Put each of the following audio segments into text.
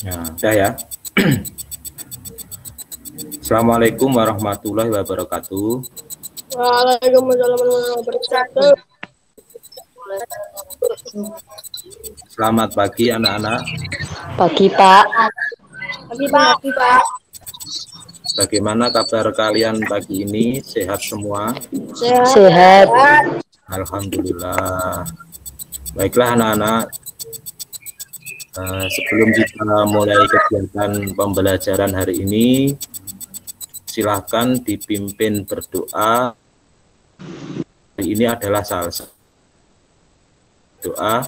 Nah, udah ya. Assalamualaikum warahmatullahi wabarakatuh. Waalaikumsalam warahmatullahi wabarakatuh. Selamat pagi anak-anak. Pagi, Pak. Pagi, Pak. Bagaimana kabar kalian pagi ini? Sehat semua? Sehat. Alhamdulillah. Baiklah anak-anak. Sebelum kita mulai kegiatan pembelajaran hari ini, silahkan dipimpin berdoa. Hari ini adalah salsa. Doa.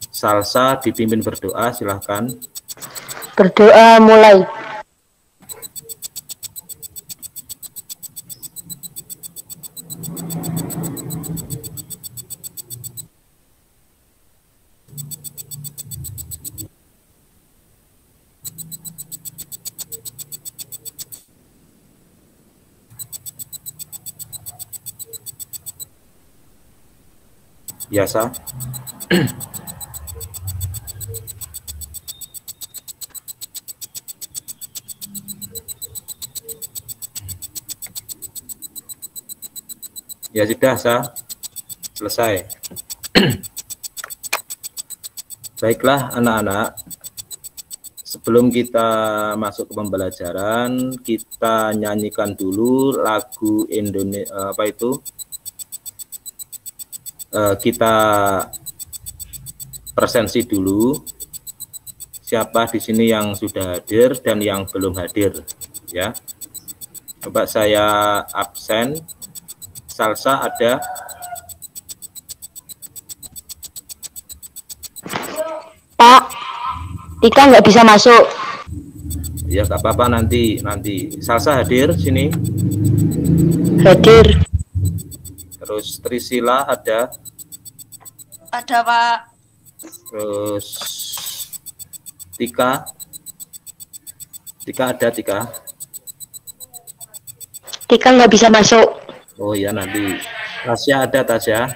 Salsa dipimpin berdoa, silahkan. Berdoa mulai. Biasa. Ya sudah, selesai. Baiklah anak-anak, sebelum kita masuk ke pembelajaran, kita nyanyikan dulu lagu Indonesia, kita presensi dulu siapa di sini yang sudah hadir dan yang belum hadir, ya. Coba saya absen. Salsa ada? Pak, Tika nggak bisa masuk. Ya nggak apa-apa, nanti Salsa hadir sini. Hadir. Terus Trisila ada? Ada, Pak. Terus Tika ada? Tika nggak bisa masuk. Oh ya, nanti. Tasya ada? Tasya?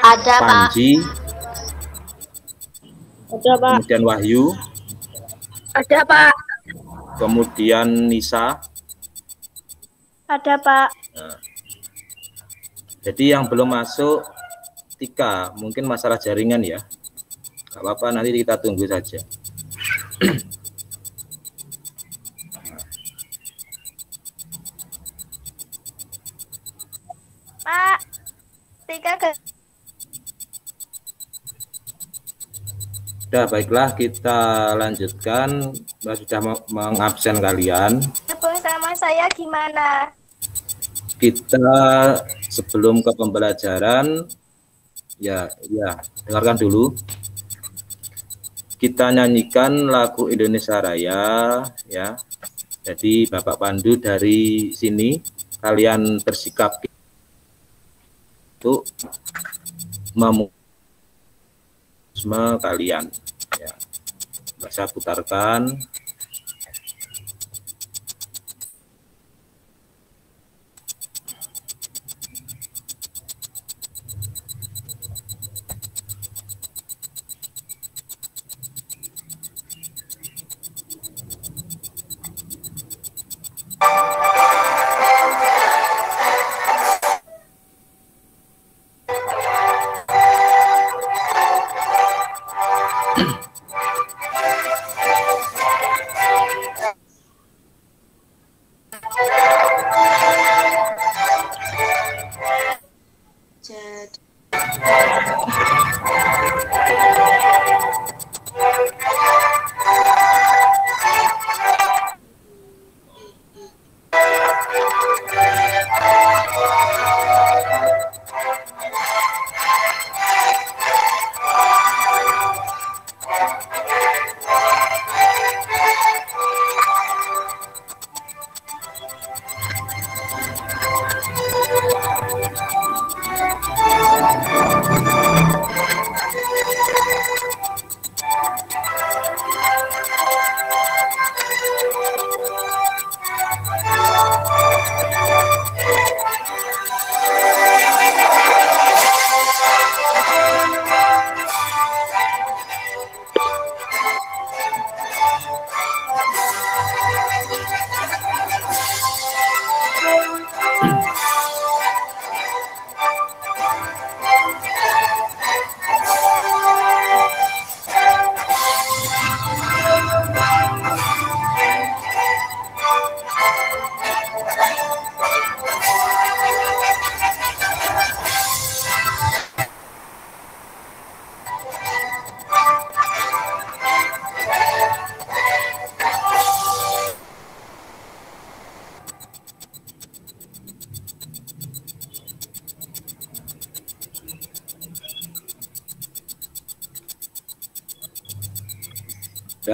Ada, Panji? Ada, Pak. Kemudian Wahyu? Ada, Pak. Kemudian Nisa? Ada, Pak. Nah, jadi yang belum masuk Tika, mungkin masalah jaringan ya. Gak apa-apa, nanti kita tunggu saja. Pak, Tika ke... Sudah, baiklah, kita lanjutkan. Sudah mengabsen kalian. Sama saya gimana? Kita sebelum ke pembelajaran, ya, dengarkan dulu. Kita nyanyikan lagu Indonesia Raya, ya. Jadi Bapak Pandu dari sini, kalian bersikap untuk memutusme kalian, ya. Saya putarkan.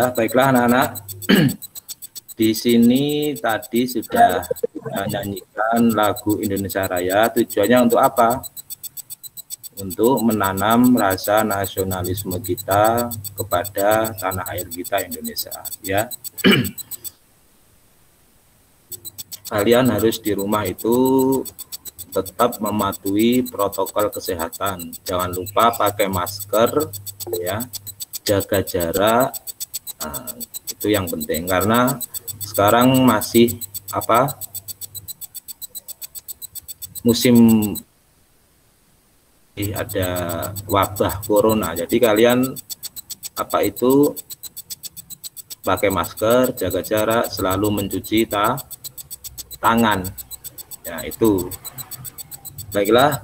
Ya, baiklah anak-anak. Di sini tadi sudah kita nyanyikan lagu Indonesia Raya. Tujuannya untuk apa? Untuk menanam rasa nasionalisme kita kepada tanah air kita Indonesia. Ya, kalian harus di rumah itu tetap mematuhi protokol kesehatan. Jangan lupa pakai masker, ya, jaga jarak. Nah, itu yang penting karena sekarang masih musim ada wabah corona. Jadi kalian pakai masker, jaga jarak, selalu mencuci tangan. Ya, itu. Baiklah.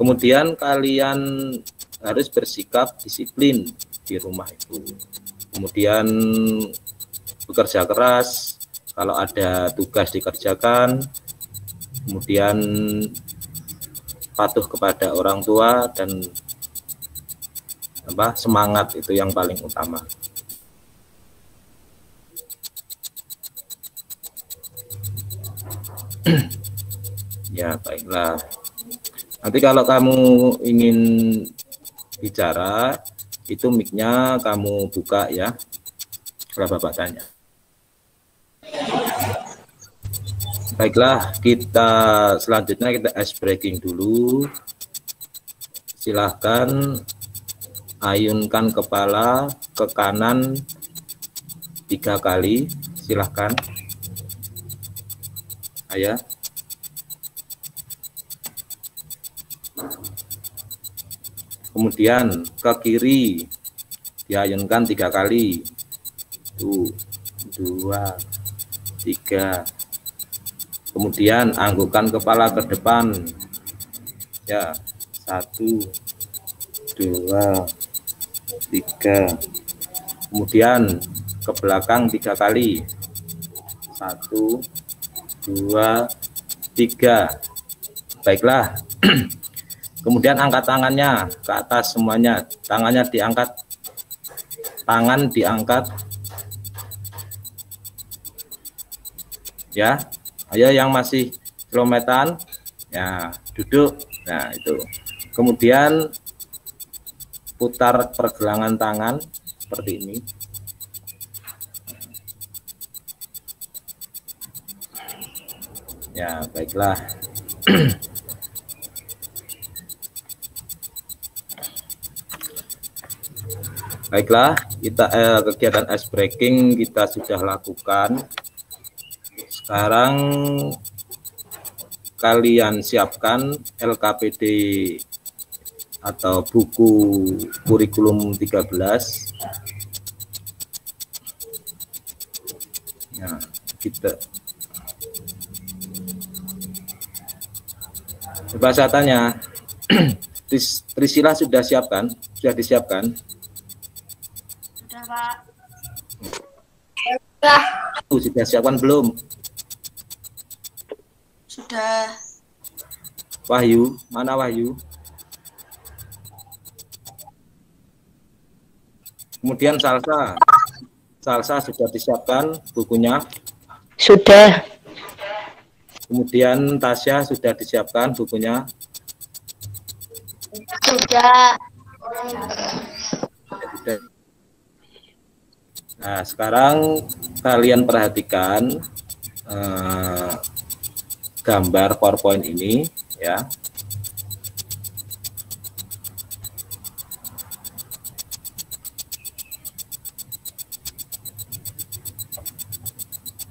Kemudian kalian harus bersikap disiplin di rumah itu. Kemudian bekerja keras, kalau ada tugas dikerjakan, kemudian patuh kepada orang tua dan semangat itu yang paling utama. Ya, baiklah. Nanti kalau kamu ingin bicara, itu mic-nya kamu buka ya, kalau Bapak tanya. Baiklah, selanjutnya kita ice breaking dulu. Silahkan ayunkan kepala ke kanan 3 kali, silahkan. Ayo. Kemudian ke kiri diayunkan 3 kali. 1, 2, 3. Kemudian anggukkan kepala ke depan. Ya, 1, 2, 3. Kemudian ke belakang 3 kali. 1, 2, 3. Baiklah. Kemudian angkat tangannya ke atas semuanya. Tangannya diangkat. Tangan diangkat. Ya. Ayo yang masih selometan, ya duduk. Nah itu. Kemudian putar pergelangan tangan seperti ini. Ya, baiklah. Baiklah, kegiatan ice breaking kita sudah lakukan. Sekarang kalian siapkan LKPD atau buku kurikulum 13. Ya, kita coba saya tanya, Priscila sudah siapkan? Sudah disiapkan? Sudah, Pak. Sudah siapkan belum? Sudah. Wahyu, mana Wahyu? Kemudian Salsa sudah disiapkan bukunya? Sudah. Kemudian Tasya sudah disiapkan bukunya? Sudah. Nah, sekarang kalian perhatikan gambar PowerPoint ini ya.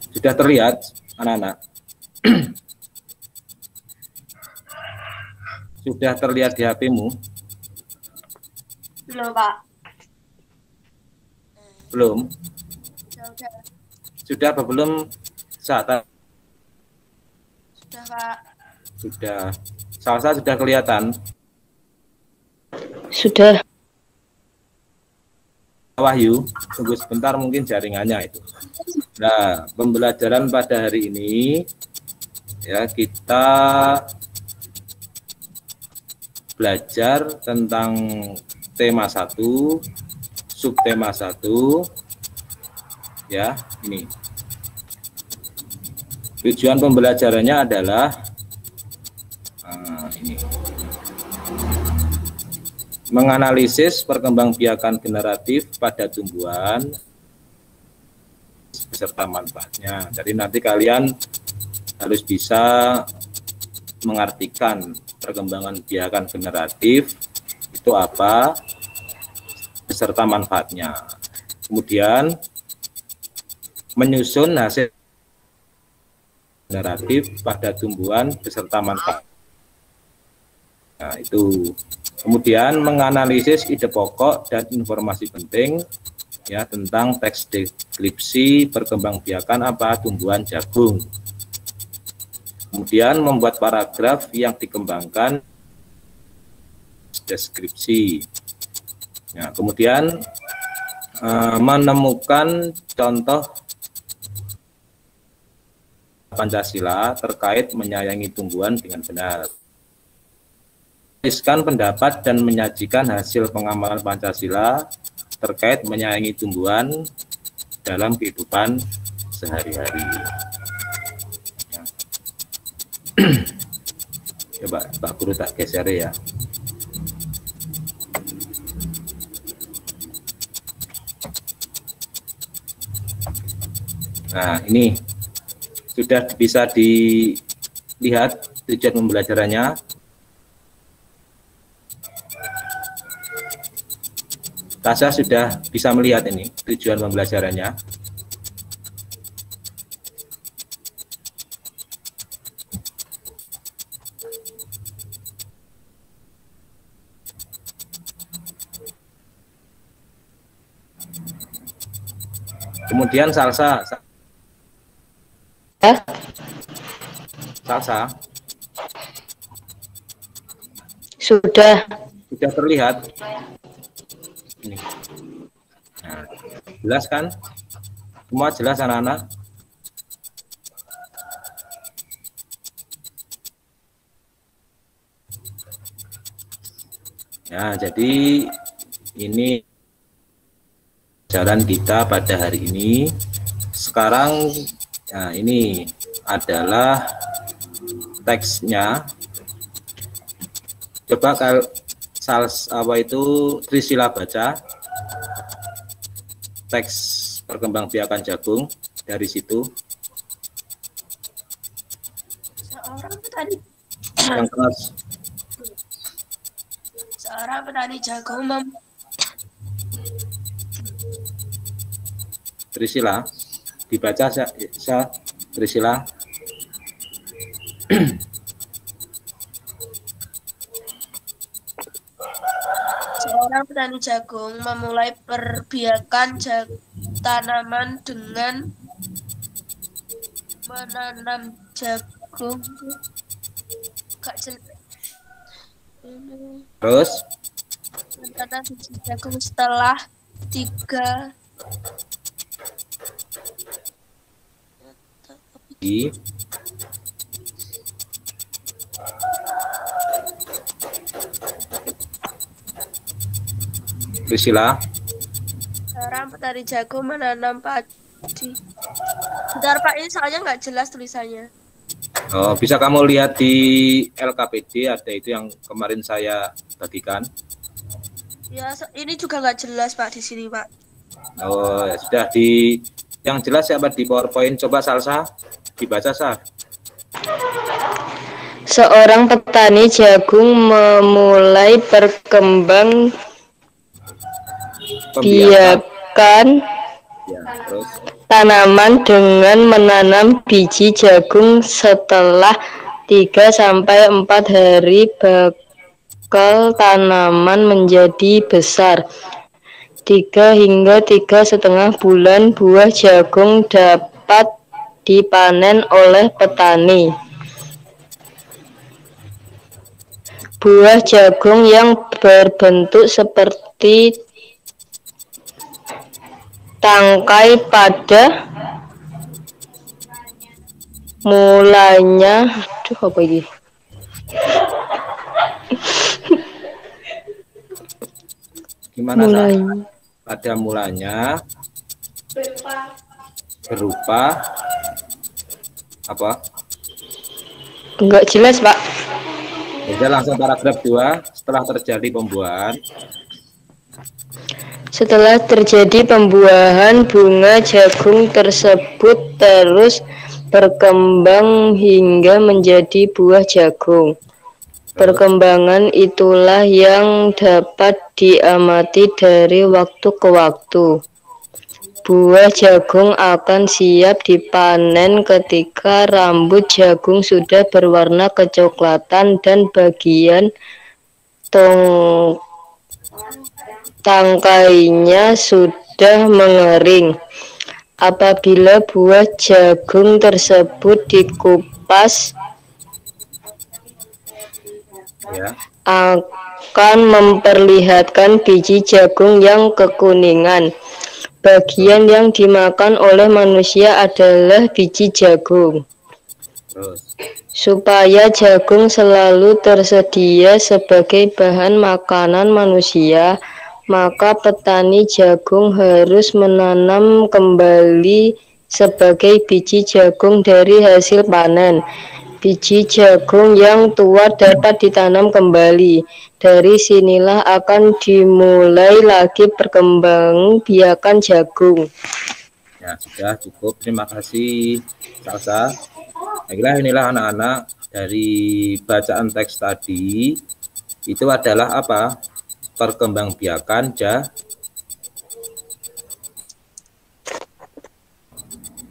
Sudah terlihat anak-anak? Sudah terlihat di HP-mu? Belum, Pak. Belum? Sudah. Sudah apa belum? Saat Sudah, Pak. sudah. Salsa sudah kelihatan? Sudah. Wahyu, tunggu sebentar mungkin jaringannya itu. Nah, pembelajaran pada hari ini ya kita belajar tentang tema 1 subtema 1 ya, ini. Tujuan pembelajarannya adalah ini. Menganalisis perkembangbiakan generatif pada tumbuhan beserta manfaatnya. Jadi nanti kalian harus bisa mengartikan perkembangan biakan generatif itu apa beserta manfaatnya. Kemudian menyusun hasil generatif pada tumbuhan beserta manfaat. Nah, itu. Kemudian menganalisis ide pokok dan informasi penting ya tentang teks deskripsi perkembangbiakan apa tumbuhan jagung. Kemudian membuat paragraf yang dikembangkan deskripsi. Ya, kemudian menemukan contoh Pancasila terkait menyayangi tumbuhan dengan benar. Menuliskan pendapat dan menyajikan hasil pengamalan Pancasila terkait menyayangi tumbuhan dalam kehidupan sehari-hari. Ya. Coba Pak Guru tak geser ya. Nah, ini sudah bisa dilihat tujuan pembelajarannya. Tasya sudah bisa melihat ini tujuan pembelajarannya. Kemudian Salsa. Salsa. Sudah. Sudah terlihat. Ini. Nah, jelas kan? Semua jelas anak-anak? Ya, jadi ini jalan kita pada hari ini. Sekarang nah ini adalah teksnya. Coba kalau Trisila baca teks perkembangbiakan jagung dari situ. Seorang petani. Yang kelas. Seorang petani jagung Trisila dibaca Trisila. Seorang petani jagung memulai perbiakan tanaman dengan menanam jagung. Terus Menanam biji jagung setelah 3 di Priscilla. Seorang petani jagung menanam padi. Bentar Pak, ini soalnya nggak jelas tulisannya. Oh, bisa kamu lihat di LKPD, ada itu yang kemarin saya bagikan. Ya, ini juga nggak jelas Pak di sini Pak. Oh, ya sudah di yang jelas siapa di PowerPoint, coba Salsa dibaca Sah. Seorang petani jagung memulai biakan ya, terus tanaman dengan menanam biji jagung setelah 3-4 hari bakal tanaman menjadi besar. 3 hingga 3,5 bulan buah jagung dapat dipanen oleh petani. Buah jagung yang berbentuk seperti tangkai pada mulanya apa ini? Gimana Sah? pada mulanya berupa apa? Enggak jelas, Pak. Kita langsung paragraf 2. Setelah terjadi pembuahan, Setelah terjadi pembuahan, bunga jagung tersebut terus berkembang hingga menjadi buah jagung. Perkembangan itulah yang dapat diamati dari waktu ke waktu. Buah jagung akan siap dipanen ketika rambut jagung sudah berwarna kecoklatan dan bagian tangkainya sudah mengering. Apabila buah jagung tersebut dikupas, ya, akan memperlihatkan biji jagung yang kekuningan. Bagian yang dimakan oleh manusia adalah biji jagung. terus Supaya jagung selalu tersedia sebagai bahan makanan manusia, maka petani jagung harus menanam kembali sebagai biji jagung dari hasil panen. Biji jagung yang tua dapat ditanam kembali. Dari sinilah akan dimulai lagi perkembangbiakan jagung. ya sudah cukup. Terima kasih Salsa. Saya kira inilah anak-anak dari bacaan teks tadi itu adalah apa? Perkembangbiakan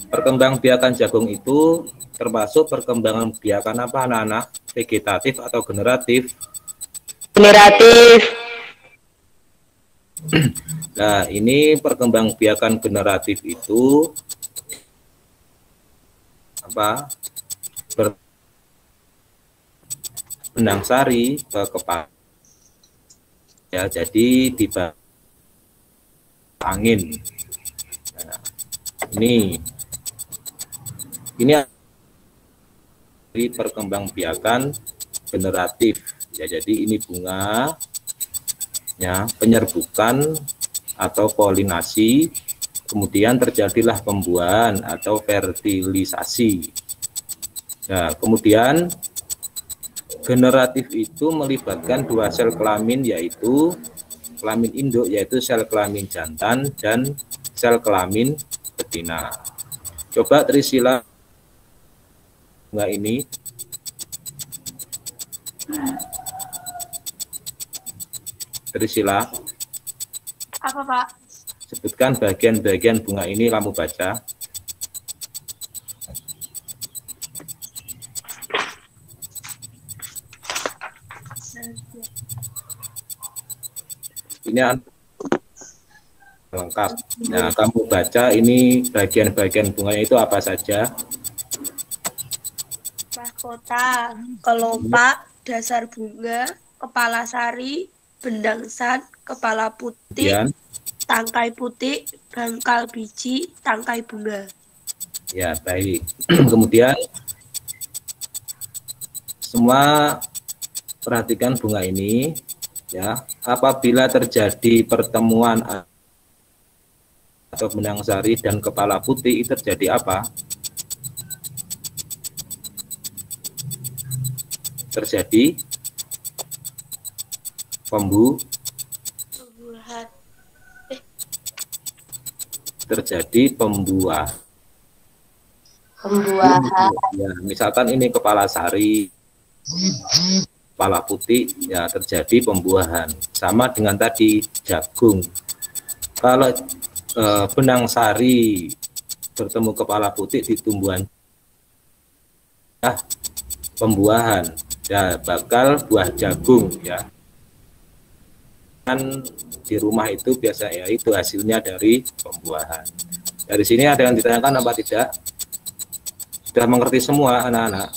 perkembangbiakan jagung itu termasuk perkembangan biakan apa anak-anak? Vegetatif atau generatif? Generatif. Nah, ini perkembangbiakan generatif itu apa? Benang sari ke kepala. Ya, jadi di angin. Nah, ini dari perkembangbiakan generatif. Ya, jadi ini bunga ya, penyerbukan atau polinasi, kemudian terjadilah pembuahan atau fertilisasi. Nah, kemudian generatif itu melibatkan dua sel kelamin, yaitu kelamin induk yaitu sel kelamin jantan dan sel kelamin betina. Coba Trisila bunga ini. Trisila, Apa, Pak? sebutkan bagian-bagian bunga ini, kamu baca. Ini lengkap. Nah, kamu baca ini bagian-bagian bunganya itu apa saja? Mahkota, kelopak, dasar bunga, kepala sari, bendangsat, kepala putih, Kemudian, tangkai putih, bangkal biji, tangkai bunga. ya baik. Kemudian semua perhatikan bunga ini, ya. Apabila terjadi pertemuan atau benang sari dan kepala putih, itu terjadi apa? Terjadi Pembuahan. terjadi pembuahan. Ya, misalkan ini kepala sari, kepala putih, ya terjadi pembuahan. Sama dengan tadi jagung. Kalau benang sari bertemu kepala putih di tumbuhan, ya, pembuahan, ya bakal buah jagung, ya. Kan di rumah itu biasa ya itu hasilnya dari pembuahan. Dari sini ada yang ditanyakan apa tidak? Sudah mengerti semua anak-anak?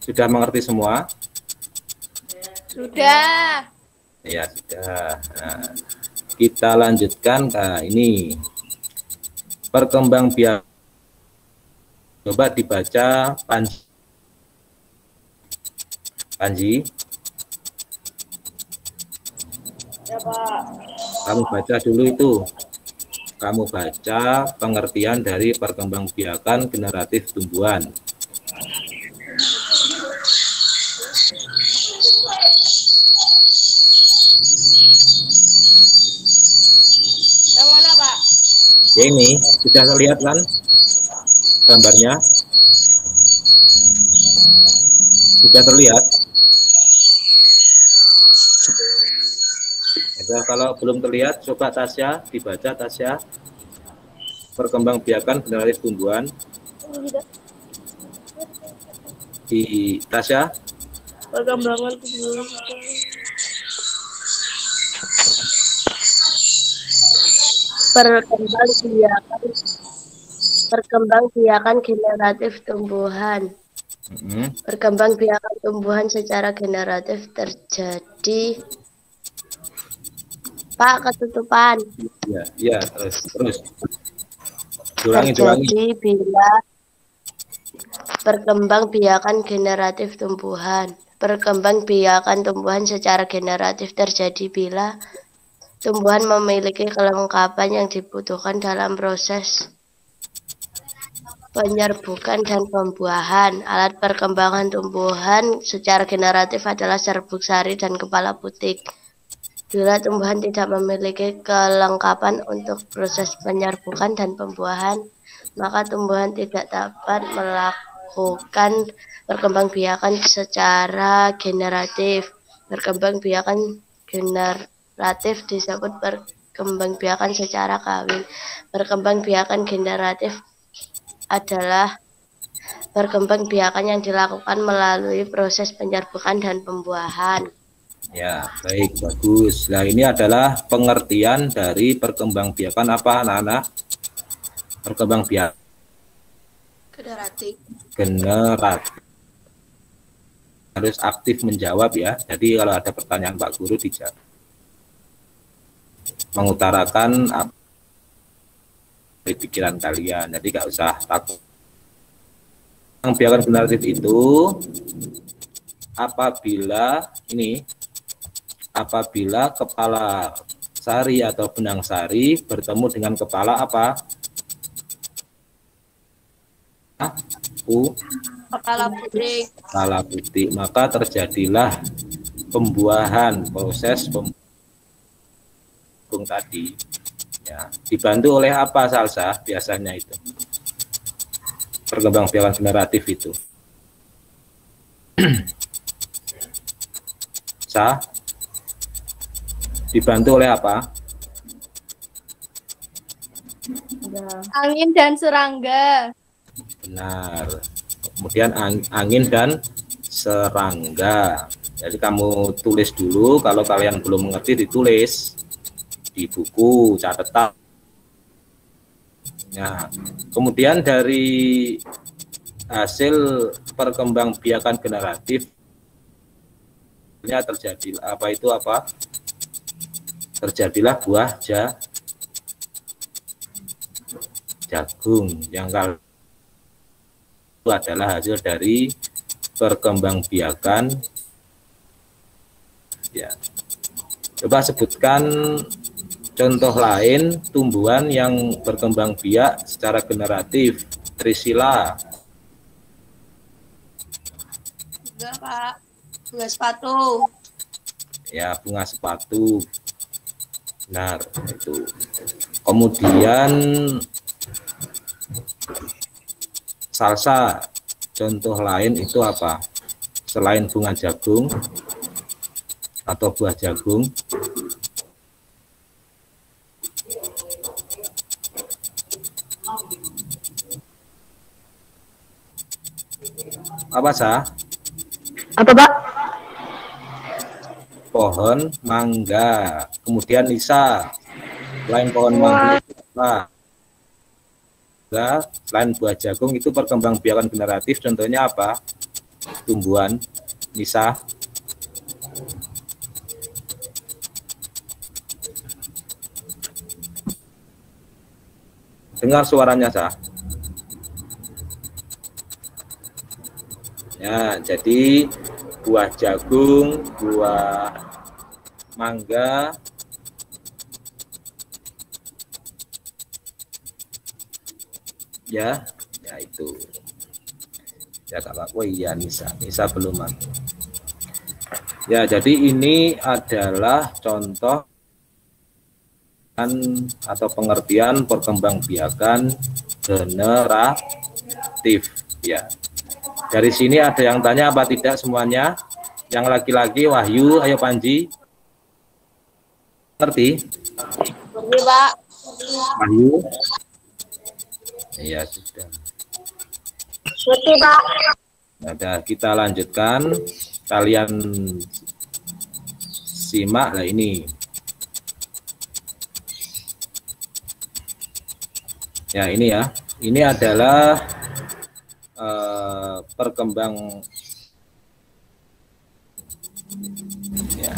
Sudah mengerti semua? Sudah. Ya sudah. Nah, kita lanjutkan ke ini perkembangbiakan. Coba dibaca Panji. Panji. Ya, Pak. Kamu baca dulu itu. Kamu baca pengertian dari perkembangbiakan generatif tumbuhan. Yang mana, Pak? Ya ini, sudah terlihat kan gambarnya? Sudah terlihat? Ya, kalau belum terlihat, coba Tasya, dibaca Tasya. Perkembangbiakan generatif tumbuhan. Di Tasya. Perkembangan tumbuhan. Perkembangbiakan generatif tumbuhan. Perkembangbiakan tumbuhan secara generatif terjadi. Pak, ketutupan. Ya, terus. Terjadi bila perkembangbiakan generatif tumbuhan. Perkembangbiakan tumbuhan secara generatif terjadi bila tumbuhan memiliki kelengkapan yang dibutuhkan dalam proses penyerbukan dan pembuahan. Alat perkembangan tumbuhan secara generatif adalah serbuk sari dan kepala putik. Bila tumbuhan tidak memiliki kelengkapan untuk proses penyerbukan dan pembuahan, maka tumbuhan tidak dapat melakukan perkembangbiakan secara generatif. Perkembangbiakan generatif disebut perkembangbiakan secara kawin. Perkembangbiakan generatif adalah perkembangbiakan yang dilakukan melalui proses penyerbukan dan pembuahan. Ya, baik, bagus. Nah, ini adalah pengertian dari perkembangbiakan apa, anak-anak? Perkembangbiakan generatif. Harus aktif menjawab ya. Jadi kalau ada pertanyaan Pak Guru dijawab. Mengutarakan apa di pikiran kalian. Jadi nggak usah takut. Perkembangbiakan generatif itu apabila kepala sari atau benang sari bertemu dengan kepala apa? Kepala putik. Maka terjadilah pembuahan, proses pembuahan tadi. Ya, dibantu oleh apa Salsa biasanya itu? Perkembangbiakan generatif itu. Dibantu oleh apa? Angin dan serangga. Benar. Kemudian angin dan serangga. Jadi kamu tulis dulu, kalau kalian belum mengerti ditulis di buku catatan. Nah, kemudian dari hasil perkembangbiakan generatif terjadi apa? Terjadilah buah jagung yang kalau itu adalah hasil dari perkembangbiakan. Ya, coba sebutkan contoh lain tumbuhan yang berkembang biak secara generatif. Trisila. Enggak, Pak. Bunga sepatu. Ya, bunga sepatu. Benar, itu. Kemudian salsa. Contoh lain itu apa? Selain bunga jagung atau buah jagung. Apa sah? Apa, Pak? Pohon mangga. Kemudian Nisa, selain pohon mangga, selain buah jagung itu perkembangbiakan generatif. Contohnya apa? Tumbuhan. Nisa. Dengar suaranya sah. Ya, jadi buah jagung, buah mangga, ya, ya itu. Ya Kak, oh iya Nisa belum masuk. Ya, jadi ini adalah contoh atau pengertian perkembangbiakan generatif ya. Dari sini ada yang tanya apa tidak semuanya? Yang laki-laki Wahyu, ayo Panji. Ngerti? Ngerti, Pak. Wahyu? Iya, sudah. Ngerti, Pak. Nah, kita lanjutkan. Kalian simak lah ini. Ya, ini ya. Ini adalah perkembang ya.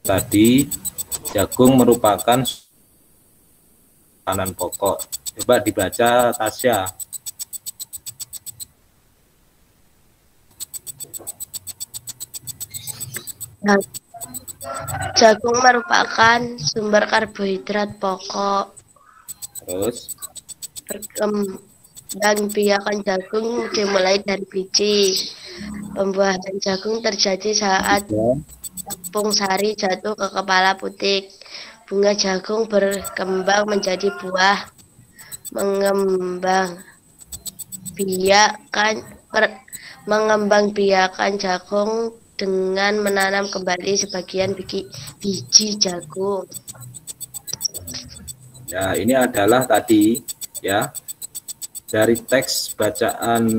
Tadi jagung merupakan makanan pokok. Coba dibaca Tasya. Nah, jagung merupakan sumber karbohidrat pokok. Terus Perkembangbiakan jagung dimulai dari biji. Pembuahan jagung terjadi saat tepung sari jatuh ke kepala putik. Bunga jagung berkembang menjadi buah. Mengembangbiakan jagung dengan menanam kembali sebagian biji jagung. ya, ini adalah tadi ya dari teks bacaan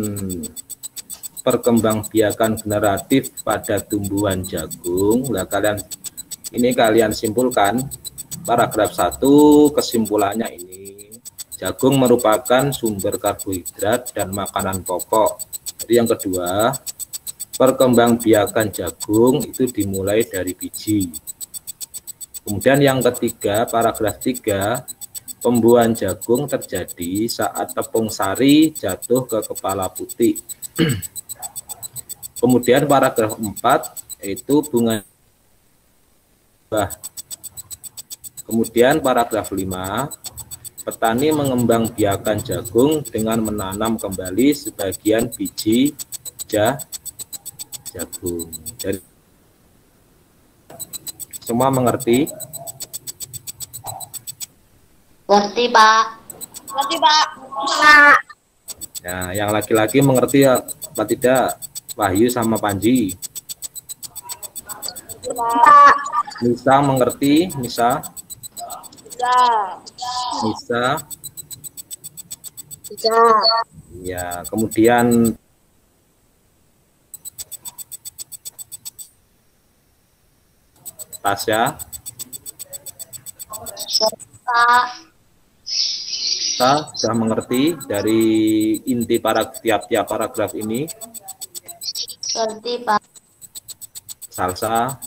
perkembangbiakan generatif pada tumbuhan jagung. Nah, kalian simpulkan paragraf 1 kesimpulannya ini. Jagung merupakan sumber karbohidrat dan makanan pokok. Jadi yang kedua, perkembangbiakan jagung itu dimulai dari biji. Kemudian yang ketiga, paragraf 3, pembuahan jagung terjadi saat tepung sari jatuh ke kepala putik. Kemudian paragraf 4 itu bunga. Kemudian paragraf 5, petani mengembangbiakan jagung dengan menanam kembali sebagian biji jagung. Jadi semua mengerti? Ngerti, Pak. Ngerti, Pak. Pak. Nah, yang laki-laki mengerti apa tidak? Wahyu sama Panji. Pak. Nisa mengerti? Nisa? Nisa? Ya, kemudian Tasya? Kita sudah mengerti dari inti tiap-tiap paragraf ini? Ngerti, Pak. Salsa?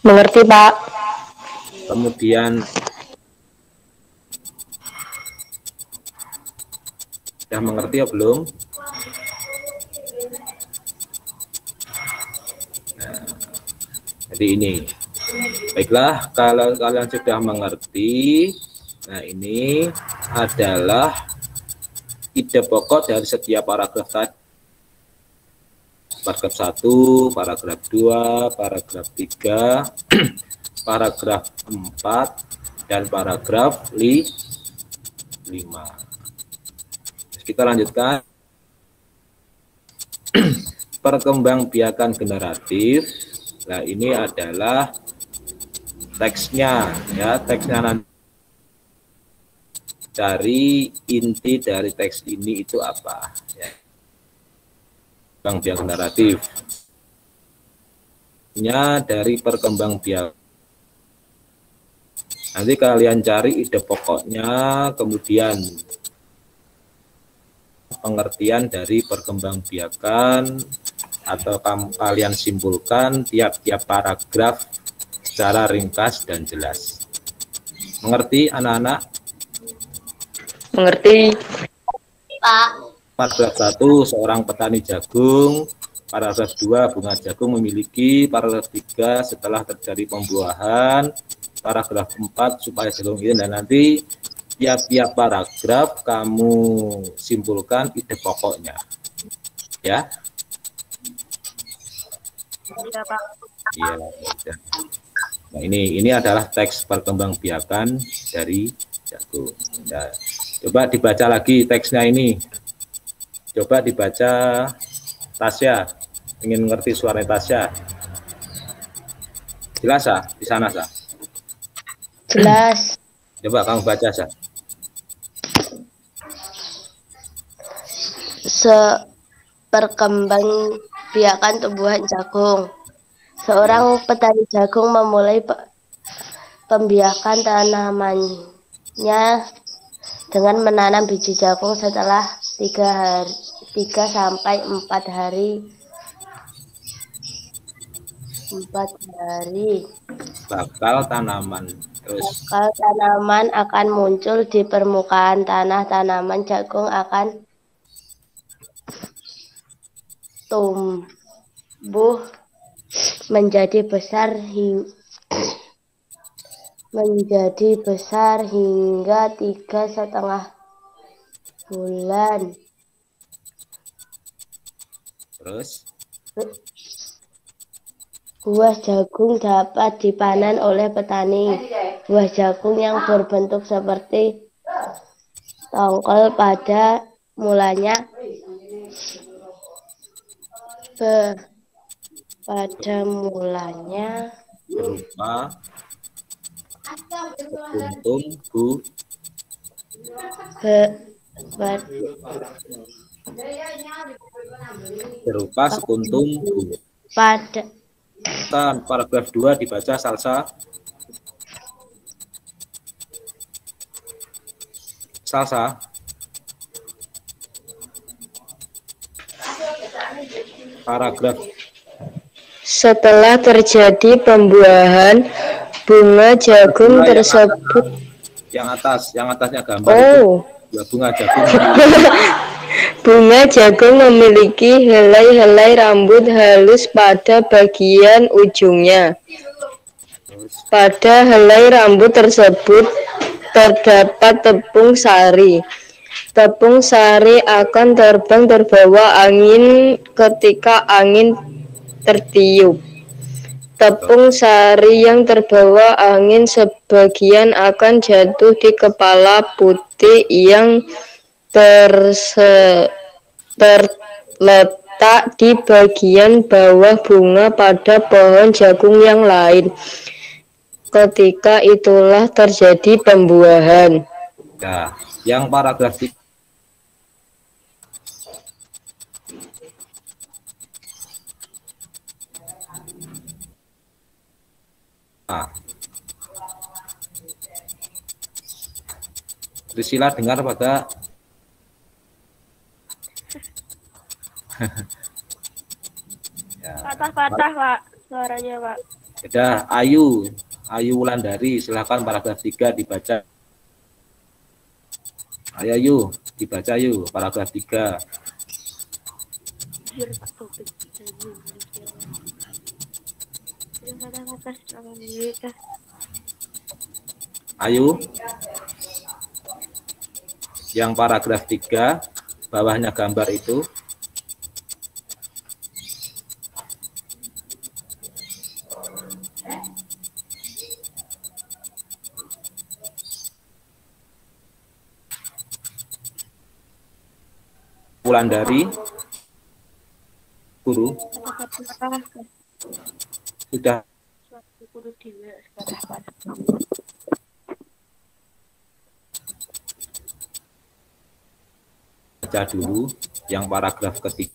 Mengerti, Pak. Kemudian sudah mengerti ya belum? Nah, jadi ini. Baiklah, kalau kalian sudah mengerti, nah ini adalah ide pokok dari setiap paragraf tadi. Paragraf 1, paragraf 2, paragraf 3, paragraf 4, dan paragraf 5. Kita lanjutkan. Perkembangbiakan generatif. Nah, ini adalah teksnya ya, teksnya nanti dari inti dari teks ini itu apa ya. Perkembangbiakan generatif nya dari perkembangbiakan. Nanti kalian cari ide pokoknya, kemudian pengertian dari perkembangbiakan, atau kalian simpulkan tiap-tiap paragraf secara ringkas dan jelas. Mengerti anak-anak? Mengerti. Pak. Paragraf 1, seorang petani jagung. Paragraf 2, bunga jagung memiliki. Paragraf 3, setelah terjadi pembuahan. Paragraf 4, supaya jagung ini, dan nanti tiap-tiap paragraf kamu simpulkan ide pokoknya. Ya. Iya, Pak. Iya. Nah, ini adalah teks perkembangbiakan dari jagung. Nah, coba dibaca lagi teksnya ini. Coba dibaca Tasya. Ingin ngerti suara Tasya. Jelas ya di sana, Sa? Jelas. Coba kamu baca, Sa. Perkembangbiakan tumbuhan jagung. Seorang petani jagung memulai pembiakan tanamannya dengan menanam biji jagung setelah 3 sampai 4 hari. Bakal tanaman terus. Bakal tanaman akan muncul di permukaan tanah. Tanaman jagung akan tumbuh menjadi besar hingga 3,5 bulan. Terus Buah jagung dapat dipanen oleh petani. Buah jagung yang berbentuk seperti tongkol pada mulanya berupa sekuntum bu. Pada Paragraf 2 dibaca, Salsa. Paragraf. Setelah terjadi pembuahan, bunga jagung tersebut. Yang atasnya gambar itu bunga jagung. Bunga jagung memiliki helai-helai rambut halus pada bagian ujungnya. Pada helai rambut tersebut terdapat tepung sari. Tepung sari akan terbang terbawa angin ketika angin tertiup. Tepung sari yang terbawa angin sebagian akan jatuh di kepala putih yang terletak di bagian bawah bunga pada pohon jagung yang lain. Ketika itulah terjadi pembuahan. Nah, yang paragraf Priscila dengar pada patah-patah, Pak, suaranya, Pak. Sudah, Ayu Wulandari, silakan paragraf 3 dibaca. Ayo, dibaca yuk paragraf 3. Ayo. Yang paragraf 3 bawahnya gambar itu. Wulandari, guru. Sudah. Baca dulu yang paragraf ketiga.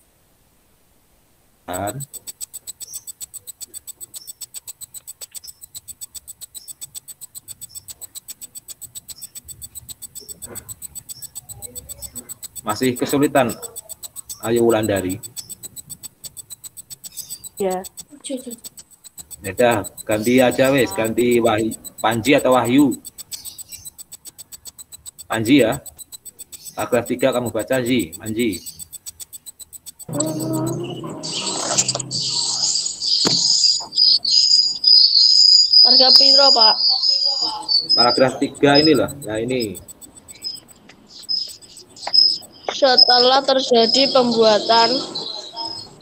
Masih kesulitan, Ayu Wulandari? Ya. Ya, ganti aja wes, ganti Panji atau Wahyu. Panji ya. Paragraf 3 kamu baca, Panji. Paragraf piro, Pak? Paragraf 3 inilah. Nah, ini setelah terjadi pembuatan,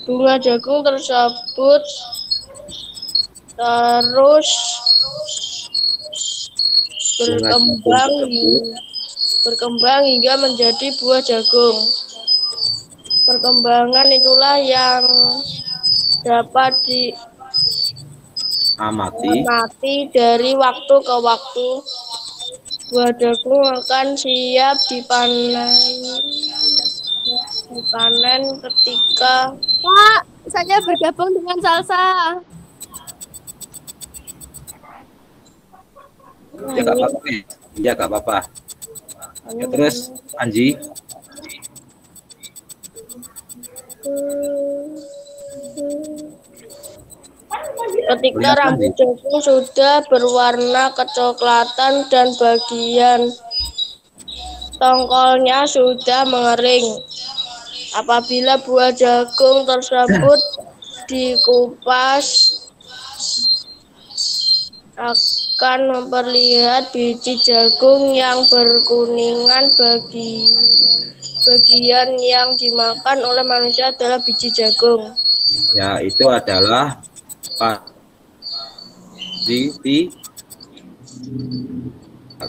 bunga jagung tersebut terus berkembang hingga menjadi buah jagung. Perkembangan itulah yang dapat diamati dari waktu ke waktu. Buah jagung akan siap dipanen ketika Pak, saya bergabung dengan salsa. Ya Kak apa-apa. Iya Kak apa-apa. Ya, terus Anji. Ketika rambut jagung sudah berwarna kecoklatan dan bagian tongkolnya sudah mengering. Apabila buah jagung tersebut dikupas, akan memperlihat biji jagung yang berkuningan. Bagian yang dimakan oleh manusia adalah biji jagung. Ya, itu adalah Nah,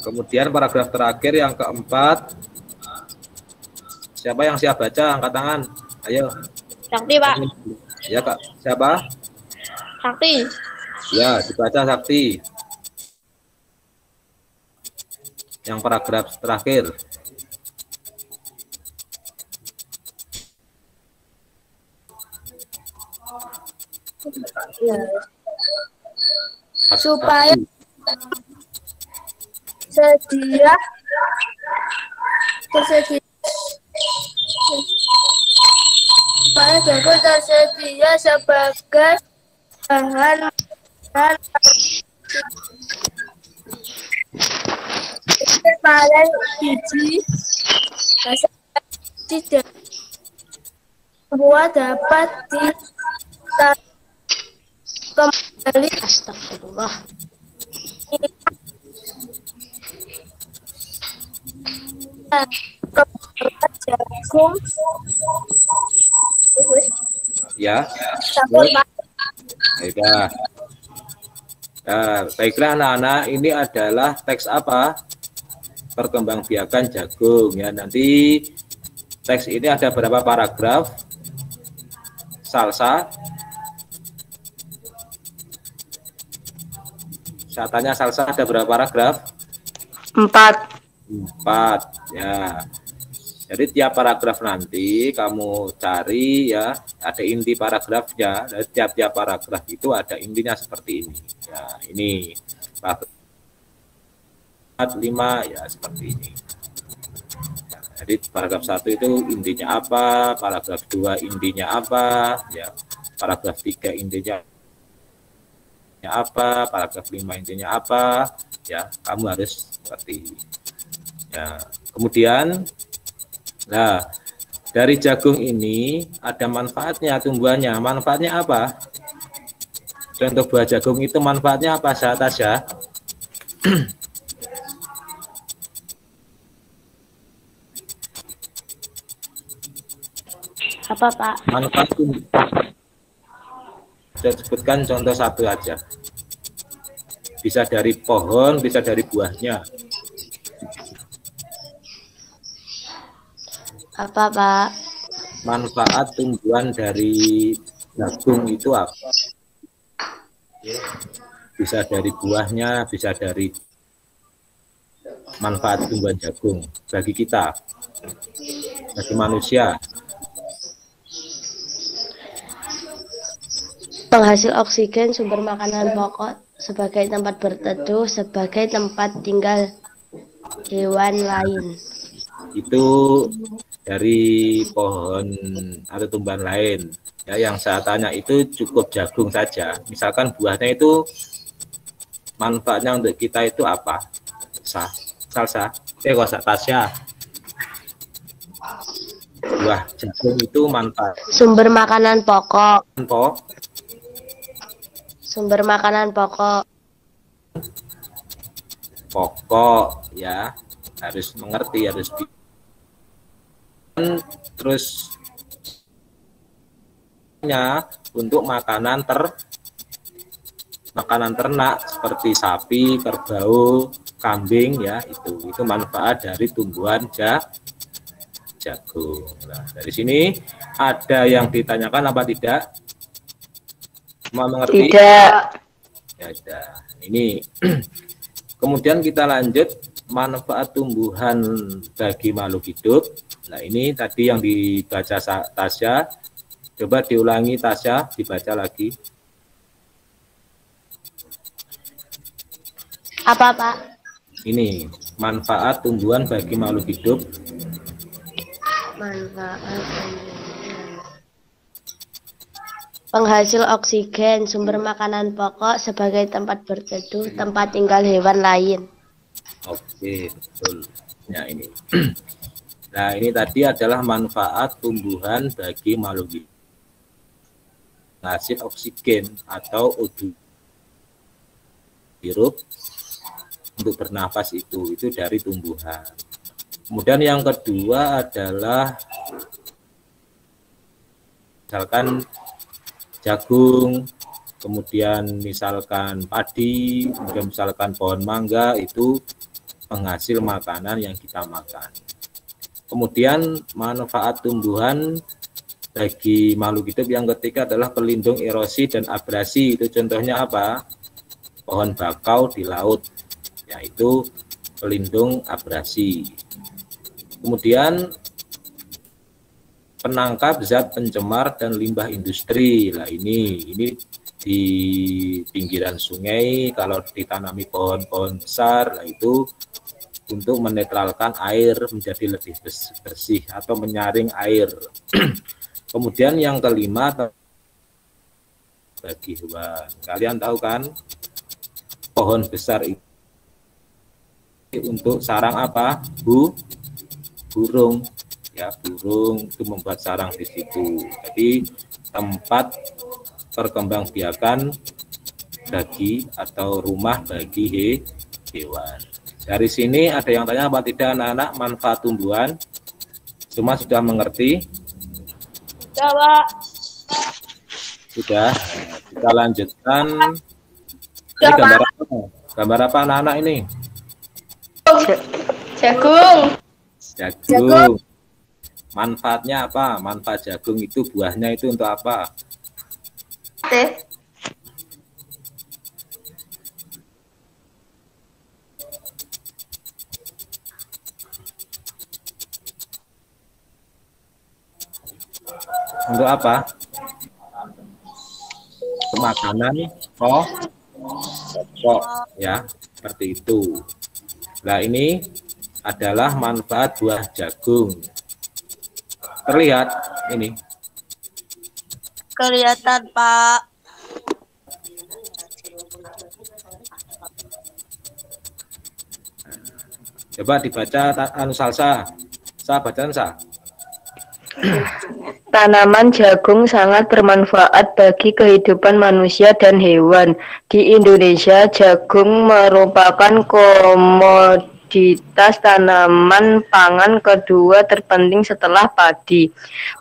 kemudian paragraf terakhir yang keempat. Siapa yang siap baca? Angkat tangan. Ayo. Sakti, Pak. Ya, Kak. Siapa? Sakti. Ya, dibaca Sakti. Yang paragraf terakhir. Supaya tersedia supaya jagung tersedia sebagai bahan panen biji tidak buah dapat kembali. Astagfirullah. Jagung Ya. Baiklah. Nah, baiklah anak-anak, ini adalah teks apa? Perkembangbiakan jagung ya. Nanti teks ini ada berapa paragraf? Salsa. Saya tanya Salsa ada berapa paragraf? 4. 4 ya. Jadi tiap paragraf nanti kamu cari ya, ada inti paragrafnya. Dari tiap-tiap paragraf itu ada intinya seperti ini. Ya, ini paragraf 5 ya seperti ini. Ya, jadi paragraf 1 itu intinya apa, paragraf 2 intinya apa, ya. Paragraf 3 intinya apa, paragraf 5 intinya apa, ya kamu harus seperti ini. Ya, kemudian, nah dari jagung ini ada manfaatnya tumbuhannya. Manfaatnya apa? Contoh buah jagung itu manfaatnya apa, Tasya? Apa, Pak? Manfaat saya sebutkan contoh satu aja. Bisa dari pohon, bisa dari buahnya. Apa, Pak? Manfaat tumbuhan dari jagung itu apa? Bisa dari buahnya, bisa dari manfaat tumbuhan jagung bagi kita, bagi manusia. Penghasil oksigen, sumber makanan pokok, sebagai tempat berteduh, sebagai tempat tinggal hewan lain. Itu dari pohon atau tumbuhan lain. Ya, yang saya tanya itu cukup jagung saja. Misalkan buahnya itu manfaatnya untuk kita itu apa? Salsa. Tasya. Buah jagung itu manfaat. Sumber makanan pokok. Sumber makanan pokok ya, harus mengerti, harus terus untuk makanan ternak seperti sapi, kerbau, kambing ya, itu manfaat dari tumbuhan jagung. Nah, dari sini ada yang ditanyakan apa tidak? Mau mengerti? Tidak. Ya, sudah. Ini kemudian kita lanjut manfaat tumbuhan bagi makhluk hidup. Nah, ini tadi yang dibaca Tasya. Coba diulangi Tasya, dibaca lagi. Apa, Pak? Ini manfaat tumbuhan bagi makhluk hidup. Manfaat penghasil oksigen, sumber makanan pokok, sebagai tempat berteduh, tempat tinggal hewan lain. Oke, betul. Ya, ini. Nah, ini tadi adalah manfaat tumbuhan bagi makhluk hidup. Penghasil oksigen atau O2 hirup untuk bernafas itu dari tumbuhan. Kemudian yang kedua adalah misalkan jagung, kemudian misalkan padi, kemudian misalkan pohon mangga, itu penghasil makanan yang kita makan. Kemudian manfaat tumbuhan bagi makhluk hidup yang ketiga adalah pelindung erosi dan abrasi. Itu contohnya apa? Pohon bakau di laut, yaitu pelindung abrasi. Kemudian penangkap zat pencemar dan limbah industri. Nah, ini di pinggiran sungai kalau ditanami pohon-pohon besar, nah itu untuk menetralkan air menjadi lebih bersih atau menyaring air. Kemudian yang kelima bagi hewan. Kalian tahu kan, pohon besar itu untuk sarang apa? Burung. Ya, burung itu membuat sarang di situ. Jadi tempat perkembangbiakan bagi atau rumah bagi hewan. Dari sini ada yang tanya apa tidak anak-anak manfaat tumbuhan? Semua sudah mengerti? Jawa. Sudah. Kita lanjutkan. Ini gambar apa? Gambar apa anak-anak ini? Jagung. Jagung. Manfaatnya apa? Manfaat jagung itu buahnya itu untuk apa? Teh. Untuk apa? Untuk makanan pokok ya, seperti itu. Nah, ini adalah manfaat buah jagung. Terlihat ini. Kelihatan, Pak. Coba dibaca Salsa. Bacaan Sa. Tanaman jagung sangat bermanfaat bagi kehidupan manusia dan hewan. Di Indonesia, jagung merupakan komoditas tanaman pangan kedua terpenting setelah padi.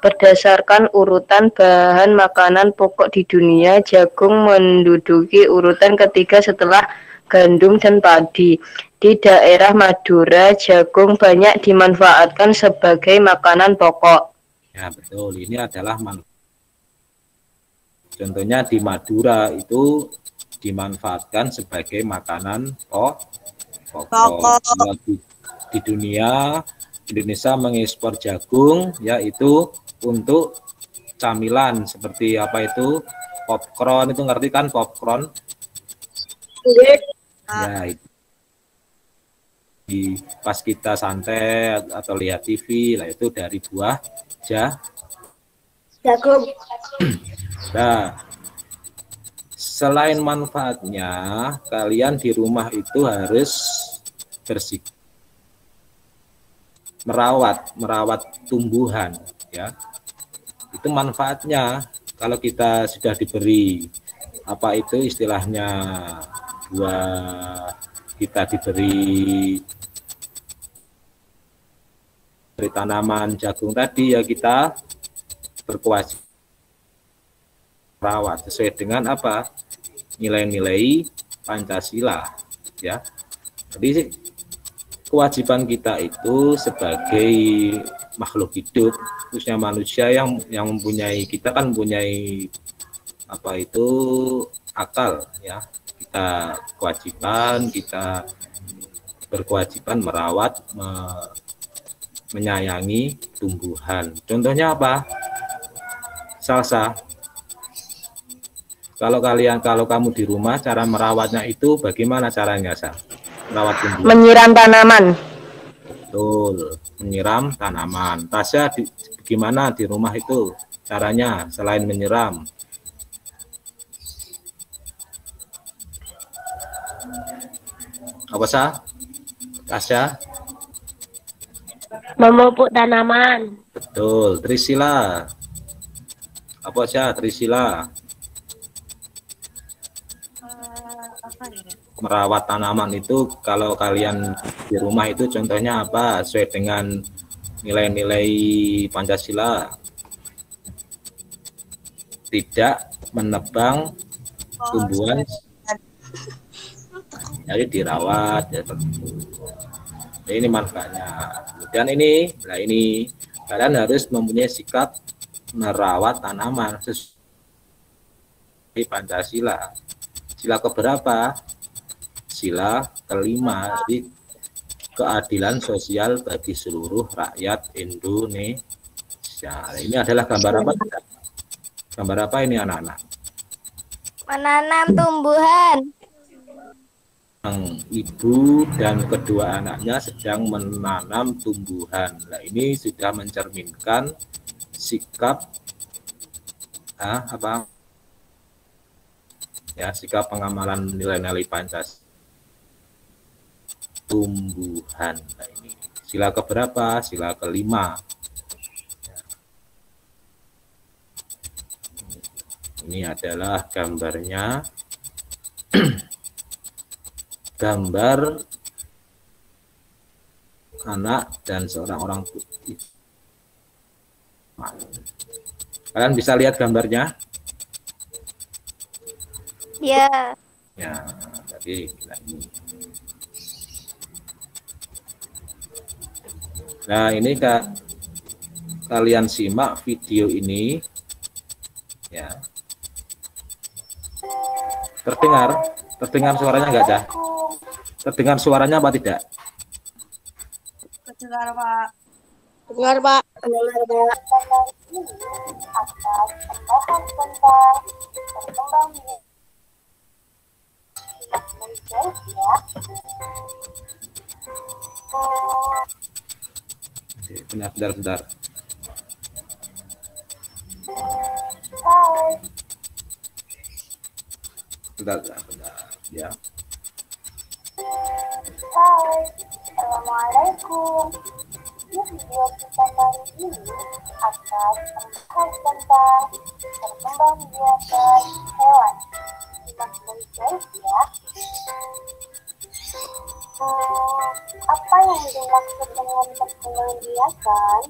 Berdasarkan urutan bahan makanan pokok di dunia, jagung menduduki urutan ketiga setelah gandum dan padi. Di daerah Madura, jagung banyak dimanfaatkan sebagai makanan pokok. Ya, betul. Ini adalah contohnya di Madura itu dimanfaatkan sebagai makanan pokok. Di dunia, Indonesia mengekspor jagung yaitu untuk camilan seperti apa itu? Popcorn, itu ngerti kan popcorn? Ya, itu. Pas kita santai atau lihat TV, lah itu dari buah Jagung. Nah, selain manfaatnya, kalian di rumah itu harus bersih, merawat tumbuhan, ya. Itu manfaatnya. Kalau kita sudah diberi apa itu istilahnya buah, kita diberi dari tanaman jagung tadi, ya kita berkewajiban merawat sesuai dengan apa? Nilai-nilai Pancasila, ya. Jadi kewajiban kita itu sebagai makhluk hidup, khususnya manusia yang mempunyai, kita kan mempunyai apa itu akal, ya. Kita berkewajiban merawat, menyayangi tumbuhan. Contohnya apa? Salsa. Kalau kamu di rumah, cara merawatnya itu bagaimana caranya, Sa? Merawat tumbuhan. Menyiram tanaman. Betul, menyiram tanaman. Tasya, gimana di rumah itu caranya selain menyiram? Apa, Sa? Tasya? Memupuk tanaman. Betul, Trisila. Apa sih Trisila? Merawat tanaman itu kalau kalian di rumah itu contohnya apa? Sesuai dengan nilai-nilai Pancasila. Tidak menebang tumbuhan, jadi dirawat, ya. Ini manfaatnya. Kemudian ini kalian harus mempunyai sikap merawat tanaman sesuai Pancasila. Sila keberapa? Sila kelima, jadi keadilan sosial bagi seluruh rakyat Indonesia. Ini adalah gambar apa? Gambar apa ini, anak-anak? Menanam tumbuhan. Ibu dan kedua anaknya sedang menanam tumbuhan. Nah, ini sudah mencerminkan sikap sikap pengamalan nilai-nilai Pancasila. Tumbuhan. Nah, ini sila keberapa? Sila kelima. Ini adalah gambarnya. Gambar anak dan seorang orang putih. Kalian bisa lihat gambarnya? Ya. Ya, tadi ini. Nah, ini kalian simak video ini, ya. Terdengar suaranya enggak ada? Terdengar suaranya apa tidak? Terdengar, Pak. Dengar, Pak. Dengar, Pak. Bentar. Bentar, ya. Hai, Assalamualaikum. Di video kita kali ini akan membahas tentang perkembangbiakan hewan. Simak baik-baik ya. Apa yang dimaksud dengan perkembangbiakan?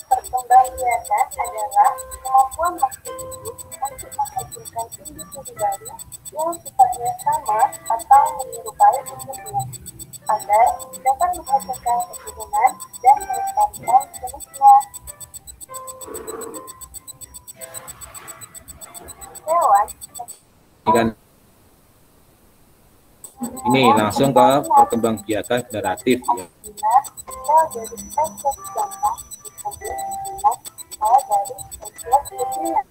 Perkembangbiakan adalah kemampuan makhluk hidup untuk menghasilkan individu baru yang sifatnya sama atau menyerupai induknya, agar dapat menghasilkan keturunan dan melestarikan jenisnya. Hewan ini langsung ke perkembangbiakan generatif, ya. dari spesies jantan dari spesies betina.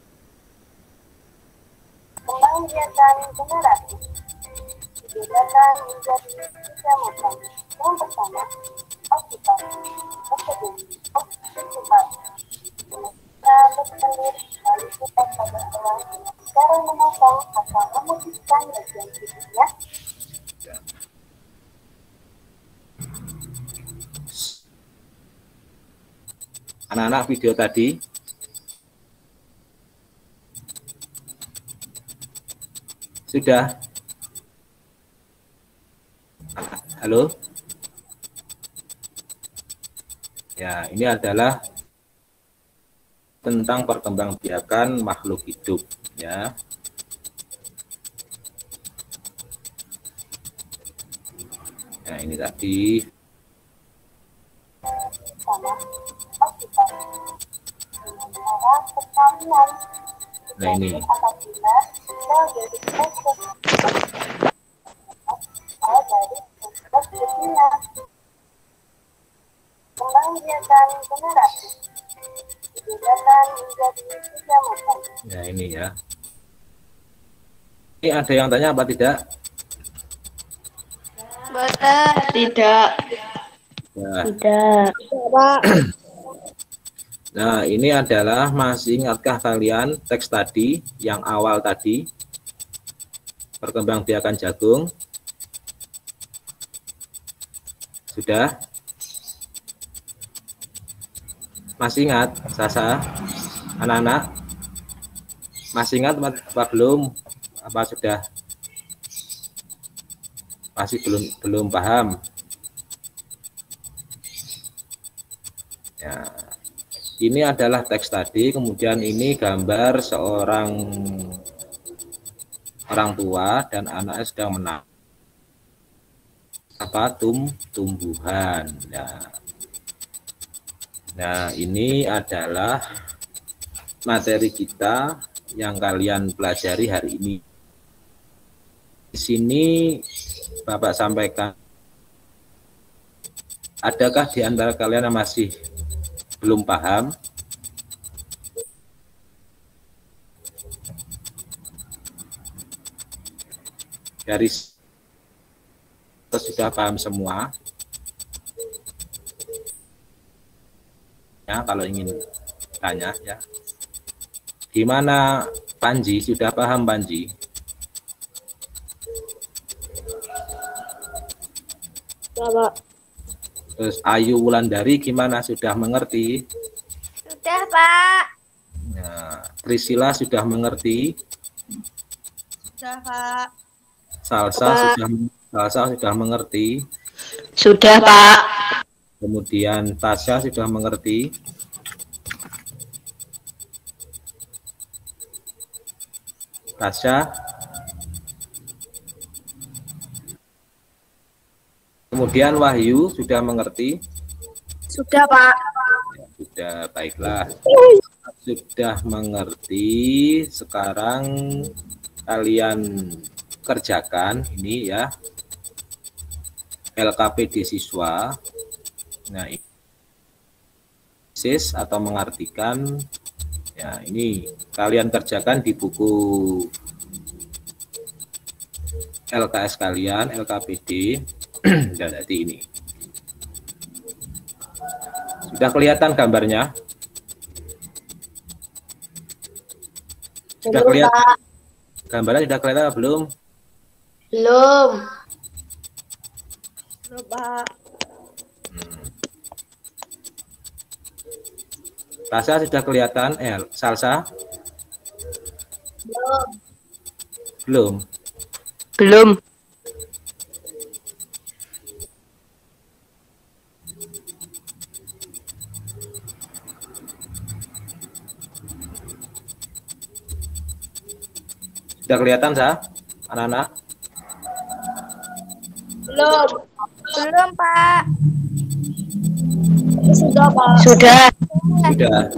Perkembangbiakan generatif dibedakan menjadi 3 macam. Yang pertama, okupasi. Kedua, okupasi. Kita bertelir lalu kita pada hewan dengan cara memotong atau memutihkan bagian tubuhnya. Anak-anak, video tadi sudah. Halo, Ya, ini adalah tentang perkembangbiakan makhluk hidup, ya. Nah, ini tadi. Nah, ini. Kembangbiakan generasi dibedakan menjadi 3 macam. Ya, ini ya. Ini ada yang tanya apa tidak? Boten. Tidak. Ya. Tidak. Nah, ini adalah, masih ingatkah kalian teks tadi yang awal tadi? Perkembangbiakan jagung. Sudah? Masih ingat, Sasa? Anak-anak? Masih ingat apa belum? Apa sudah? Masih belum paham? Ya. Ini adalah teks tadi, kemudian ini gambar seorang orang tua dan anaknya sedang menang tumbuhan. Nah, ini adalah materi kita yang kalian pelajari hari ini. Di sini Bapak sampaikan, adakah di antara kalian yang masih belum paham? Dari sudah paham semua? Ya, kalau ingin tanya ya. Gimana Panji, sudah paham Panji? Ya, Pak. Terus Ayu Wulandari gimana, sudah mengerti? Sudah, Pak. Nah, Priscila sudah mengerti? Sudah, Pak. Salsa sudah mengerti? Sudah, Pak. Kemudian Tasya sudah mengerti? Tasya? Kemudian Wahyu sudah mengerti? Sudah, Pak. Ya, sudah, baiklah. Sudah mengerti, sekarang kalian kerjakan ini ya, LKPD siswa. Nah, ini atau mengartikan ya, ini kalian kerjakan di buku LKS kalian, LKPD. Jadi ini sudah kelihatan gambarnya? Sudah kelihatan? Gambarnya sudah kelihatan belum? Belum. Pak. Tasya sudah kelihatan? Salsa? Belum. Belum. Sudah kelihatan, anak-anak? Belum. Belum, Pak. Sudah, Pak. Sudah. Sudah.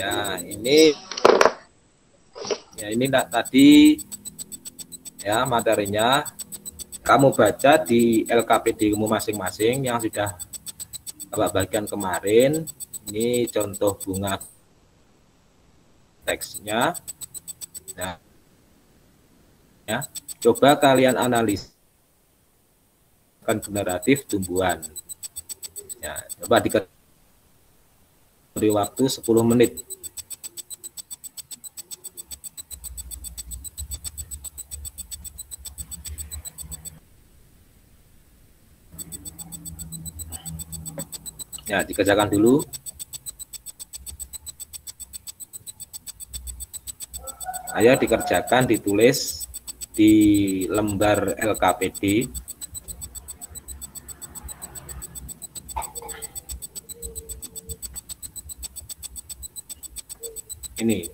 Ya, ini tadi ya materinya. Kamu baca di LKPD kamu masing-masing yang sudah Bapak bagikan kemarin. Ini contoh bunga teksnya. Nah, ya, coba kalian analis generatif tumbuhan. Ya, coba beri waktu 10 menit. Ya, dikerjakan dulu. Ayo dikerjakan, ditulis di lembar LKPD. Ini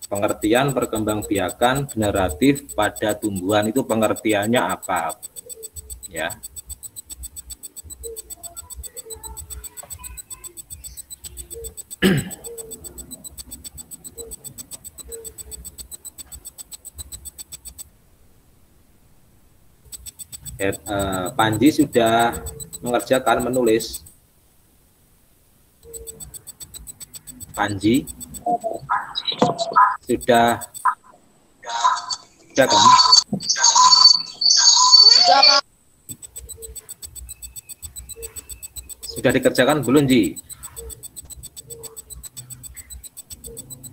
pengertian perkembangbiakan generatif pada tumbuhan itu pengertiannya apa? Ya. Panji sudah mengerjakan menulis. Panji sudah kan? Sudah dikerjakan belum, Ji?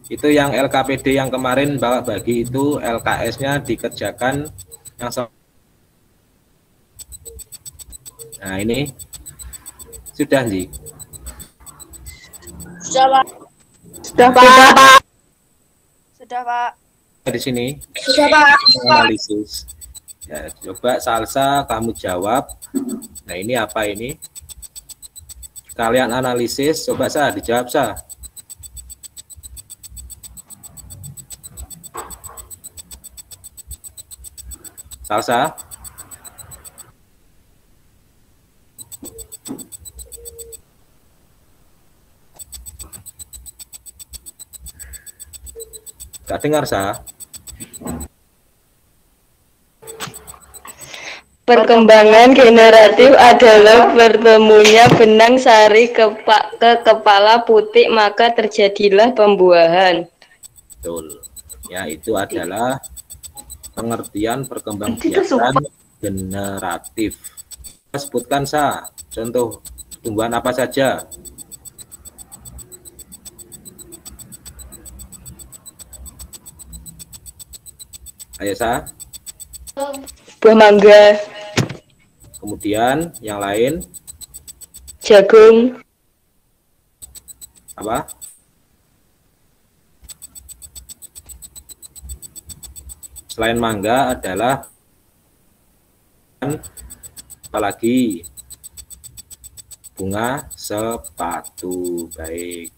Itu yang LKPD yang kemarin Bapak bagi itu LKS-nya dikerjakan yang nah ini sudah, Ji? Sudah, Pak. Sudah, Pak. Sudah, Pak. Di sini Sudah, Pak. analisis. Ya, coba Salsa kamu jawab. Nah, ini apa ini? Kalian analisis, coba Sa dijawab Sa. Salsa. Gak dengar, Sa? Perkembangan generatif adalah bertemunya benang sari ke kepala putik, maka terjadilah pembuahan. Betul. Ya, itu adalah pengertian perkembangbiakan generatif. Sebutkan, Sa, contoh tumbuhan apa saja? Ayo, Sa. Buah mangga, Kemudian yang lain jagung, apa? Selain mangga adalah apalagi? Bunga sepatu. Baik.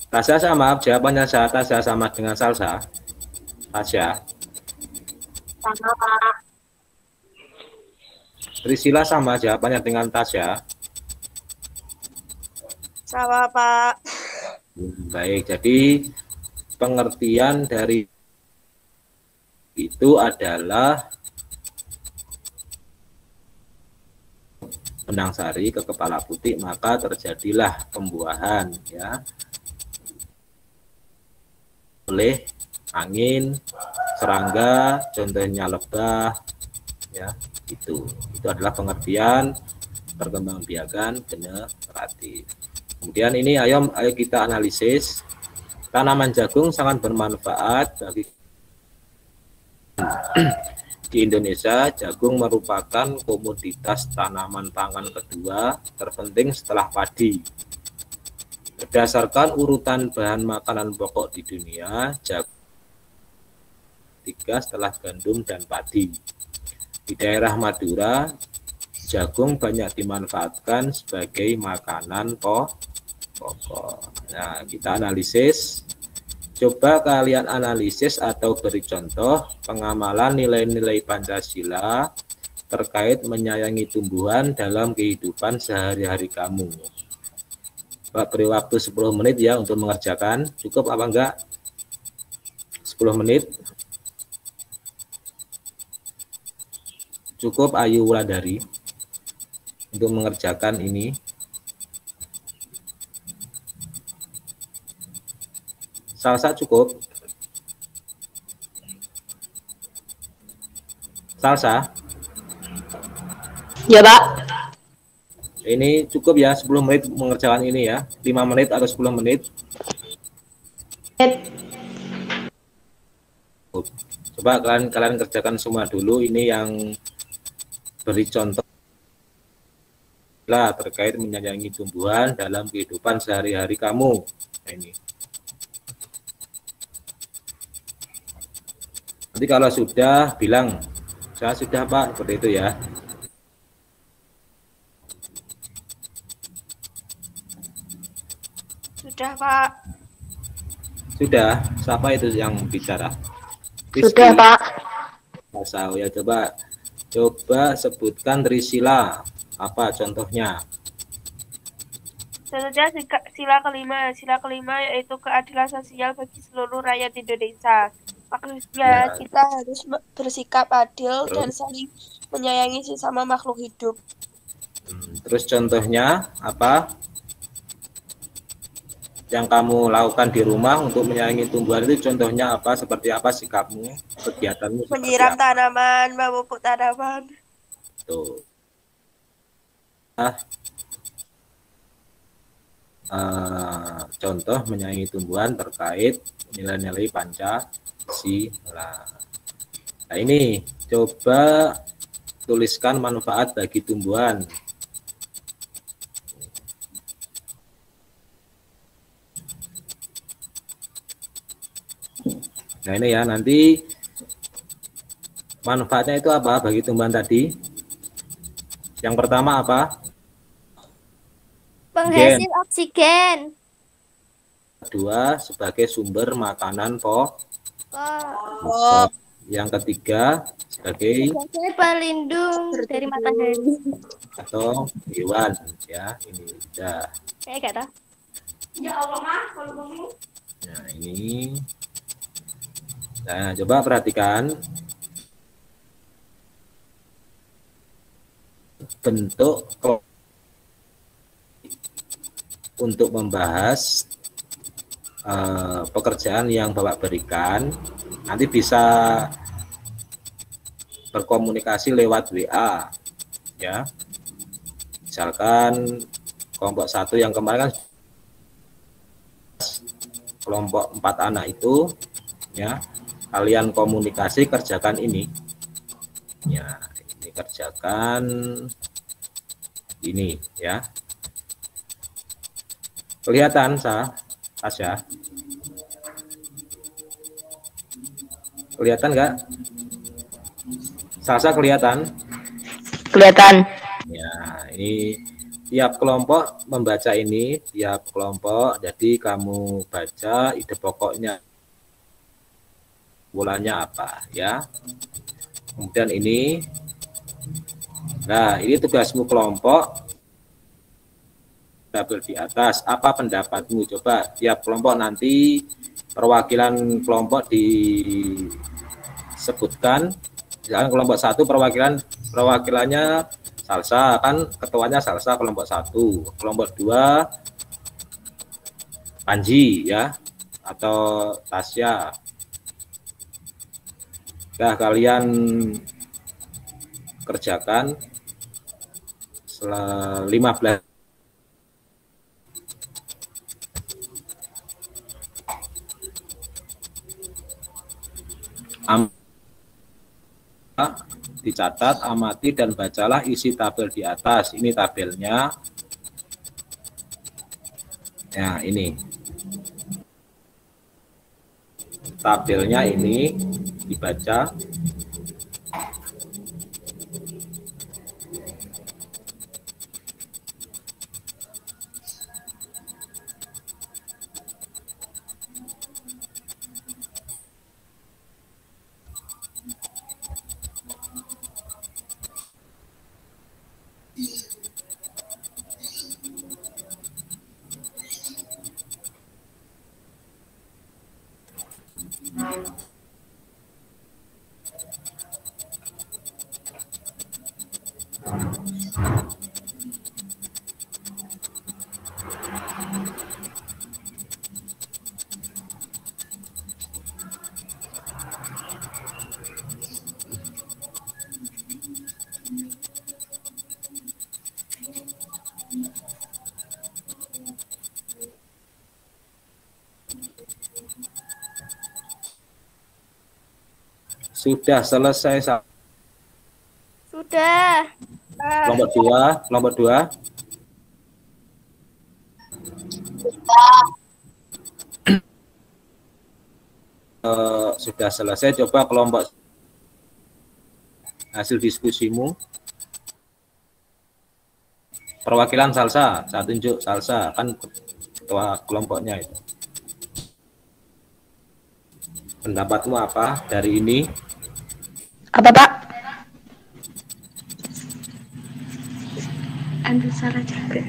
Tasya sama jawabannya Tasya sama dengan Salsa. Tasya. Sama, Pak. Priscila sama jawabannya dengan Tasya. Sama, Pak. Baik, jadi pengertian dari itu adalah benang sari ke kepala putik, maka terjadilah pembuahan, ya, oleh angin, serangga, contohnya lebah, ya, itu adalah pengertian perkembangbiakan generatif. Kemudian ini ayo kita analisis. Tanaman jagung sangat bermanfaat bagi di Indonesia. Jagung merupakan komoditas tanaman pangan kedua terpenting setelah padi. Berdasarkan urutan bahan makanan pokok di dunia, jagung ketiga setelah gandum dan padi. Di daerah Madura, jagung banyak dimanfaatkan sebagai makanan pokok. Nah, kita analisis. Coba kalian analisis atau beri contoh pengamalan nilai-nilai Pancasila terkait menyayangi tumbuhan dalam kehidupan sehari-hari kamu. Pak, beri waktu 10 menit ya untuk mengerjakan. Cukup apa enggak? 10 menit. Cukup Ayu Wulandari untuk mengerjakan ini. Salsa cukup. Salsa. ya Pak. Ini cukup ya 10 menit mengerjakan ini ya. 5 menit atau 10 menit. Coba kalian kerjakan semua dulu. Ini yang beri contoh lah terkait menyayangi tumbuhan dalam kehidupan sehari-hari kamu. Nah, ini. Nanti kalau sudah bilang saya sudah Pak, seperti itu ya. Sudah, Pak. Sudah, siapa itu yang bicara? Sudah, Pak. Salsa, ya coba sebutkan Trisila. Apa contohnya? Contohnya sila kelima. Sila kelima yaitu keadilan sosial bagi seluruh rakyat Indonesia. Maksudnya Ya, kita harus bersikap adil dan terus, saling menyayangi sesama makhluk hidup. terus contohnya apa? Yang kamu lakukan di rumah untuk menyayangi tumbuhan itu contohnya apa? Seperti apa sikapmu, kegiatanmu seperti Menyiram apa? tanaman, memupuk tanaman. Tuh. Contoh menyayangi tumbuhan terkait nilai-nilai Pancasila. Nah ini coba tuliskan manfaat bagi tumbuhan. Nah ini ya, nanti manfaatnya itu apa bagi tumbuhan tadi? Yang pertama apa? Penghasil oksigen. Kedua, sebagai sumber makanan Oh, yang ketiga, sebagai pelindung dari matahari. atau hewan ya, ini udah. Kayak gak tahu. Ya Allah, Mas, kalau kamu. Nah, ini. Nah, coba perhatikan bentuk untuk membahas pekerjaan yang Bapak berikan. Nanti bisa berkomunikasi lewat WA ya. Misalkan kelompok 1 yang kemarin kan kelompok 4 anak itu ya, kalian komunikasi kerjakan ini ya, ini kerjakan ini ya, kelihatan Tasya, kelihatan nggak? Salsa kelihatan? Kelihatan. Ya, ini tiap kelompok membaca ini, tiap kelompok, jadi kamu baca ide pokoknya, bulannya apa ya. Kemudian ini, nah ini tugasmu kelompok, tabel di atas, apa pendapatmu? Coba tiap kelompok nanti perwakilan kelompok disebutkan. Misalkan kelompok 1 perwakilannya Salsa, kan ketuanya Salsa kelompok 1, kelompok 2 Panji ya, atau Tasya. Nah, kalian kerjakan 15 dicatat, amati dan bacalah isi tabel di atas. Ini tabelnya. Ya, ini. Tabelnya ini dibaca. Sudah selesai. Sudah. Kelompok 2, kelompok 2. Sudah selesai. Coba kelompok hasil diskusimu. Perwakilan Salsa, saya tunjuk Salsa, kan ketua kelompoknya itu. Pendapatmu apa dari ini? Apa Pak? Anda salah juga.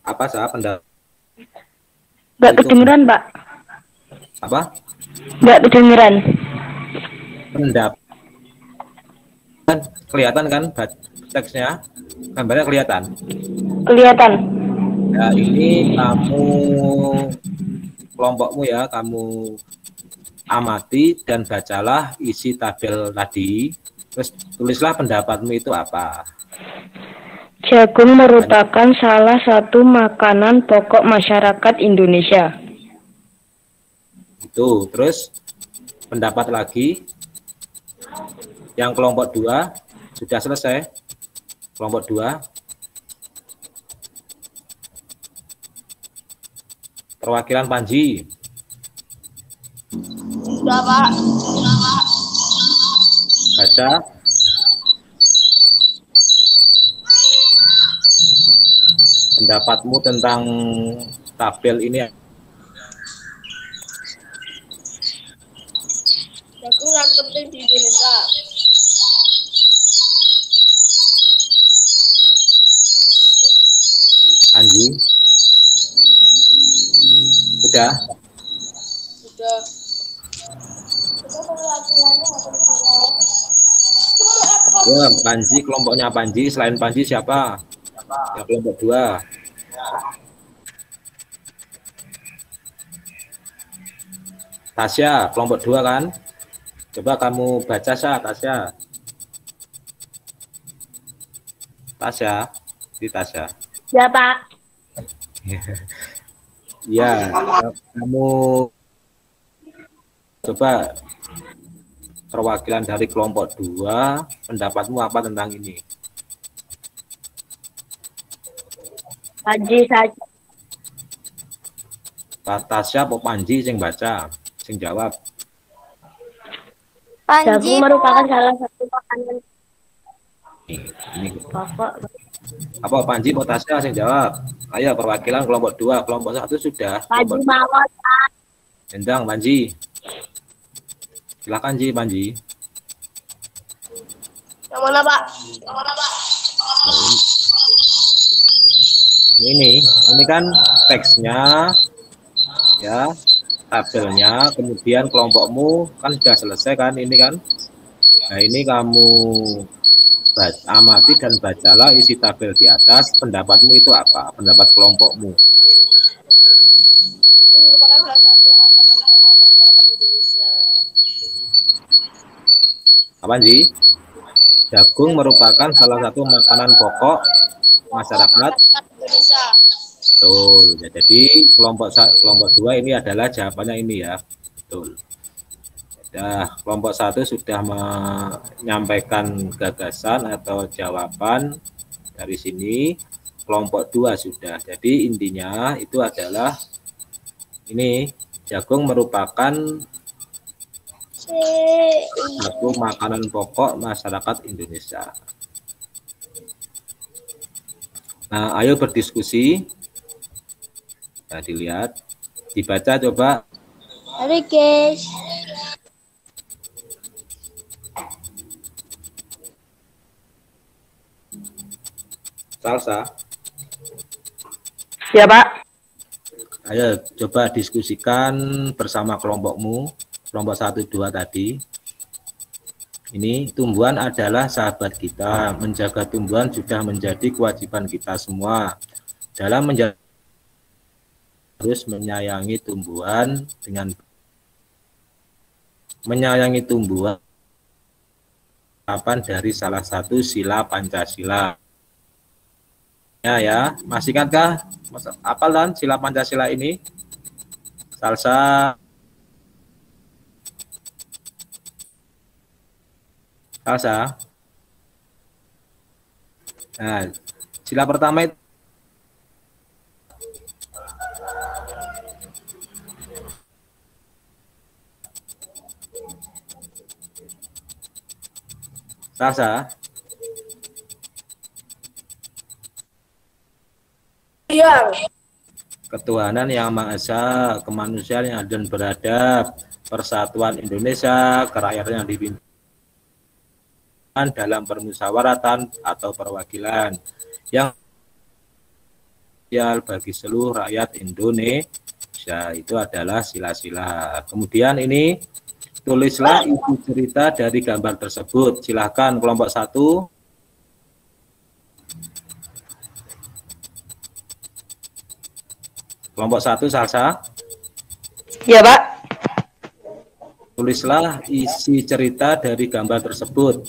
Apa sah pendapat? Nggak Itu kedengeran Pak. apa? Nggak kedengeran. Pendapat kan kelihatan kan teksnya, gambarnya kelihatan. Kelihatan. Ya ini kamu kelompokmu ya, kamu amati dan bacalah isi tabel tadi. Terus tulislah pendapatmu itu apa. Jagung merupakan salah satu makanan pokok masyarakat Indonesia. Itu terus pendapat lagi. Yang kelompok 2 sudah selesai. Kelompok 2. Perwakilan Panji. Sudah, Pak. Baca. Pendapatmu tentang tabel ini. Jagung yang penting di Indonesia. Panji. Sudah. Sudah. Ya, Panji, kelompoknya Panji. Selain Panji siapa? Ya, kelompok 2. Tasya, kelompok 2 kan? Coba kamu baca Sah, Tasya. Tasya, di Tasya. Ya Pak. Ya, kamu coba perwakilan dari kelompok 2, pendapatmu apa tentang ini? Panji saja. Tasya apa Panji sing baca, sing jawab? Jagung merupakan salah satu makanan Ini pokok. apa Panji apa Tasya sing jawab? Ayo perwakilan kelompok 2, kelompok 1 sudah. Panji Kelompok mawon. Endang Panji. Silakan Ji Panji. Yang mana, Pak? Ini kan teksnya ya, tabelnya, kemudian kelompokmu kan sudah selesai kan ini kan. Nah, ini kamu amati dan bacalah isi tabel di atas, pendapatmu itu apa? Pendapat kelompokmu. Jagung merupakan salah satu makanan pokok masyarakat Indonesia. Apa Ji? Jagung merupakan salah satu makanan pokok masyarakat Indonesia. Betul. Ya, jadi kelompok 2 ini adalah jawabannya ini ya. Betul. Ya, kelompok 1 sudah menyampaikan gagasan atau jawaban dari sini. Kelompok 2 sudah. Jadi intinya itu adalah ini, jagung merupakan satu makanan pokok masyarakat Indonesia. Nah, ayo berdiskusi. Nah, dilihat, dibaca coba. Halo guys. Salsa. Ya Pak. Ayo coba diskusikan bersama kelompokmu, kelompok 1, 2 tadi. Ini tumbuhan adalah sahabat kita. Menjaga tumbuhan sudah menjadi kewajiban kita semua. Dalam menjaga harus menyayangi tumbuhan dengan menyayangi tumbuhan dari salah satu sila Pancasila. Ya, masih ingatkah apa lan sila Pancasila ini? Salsa. Nah, sila pertama itu Salsa. Yang. Ketuhanan yang Maha Esa, kemanusiaan yang adil dan beradab, persatuan Indonesia, kerakyatan yang dipimpin dalam permusyawaratan atau perwakilan yang bagi seluruh rakyat Indonesia, itu adalah sila-sila. Kemudian ini tulislah isi cerita dari gambar tersebut. Silahkan kelompok 1. Kelompok 1 Salsa. Ya, Pak. Tulislah isi cerita dari gambar tersebut.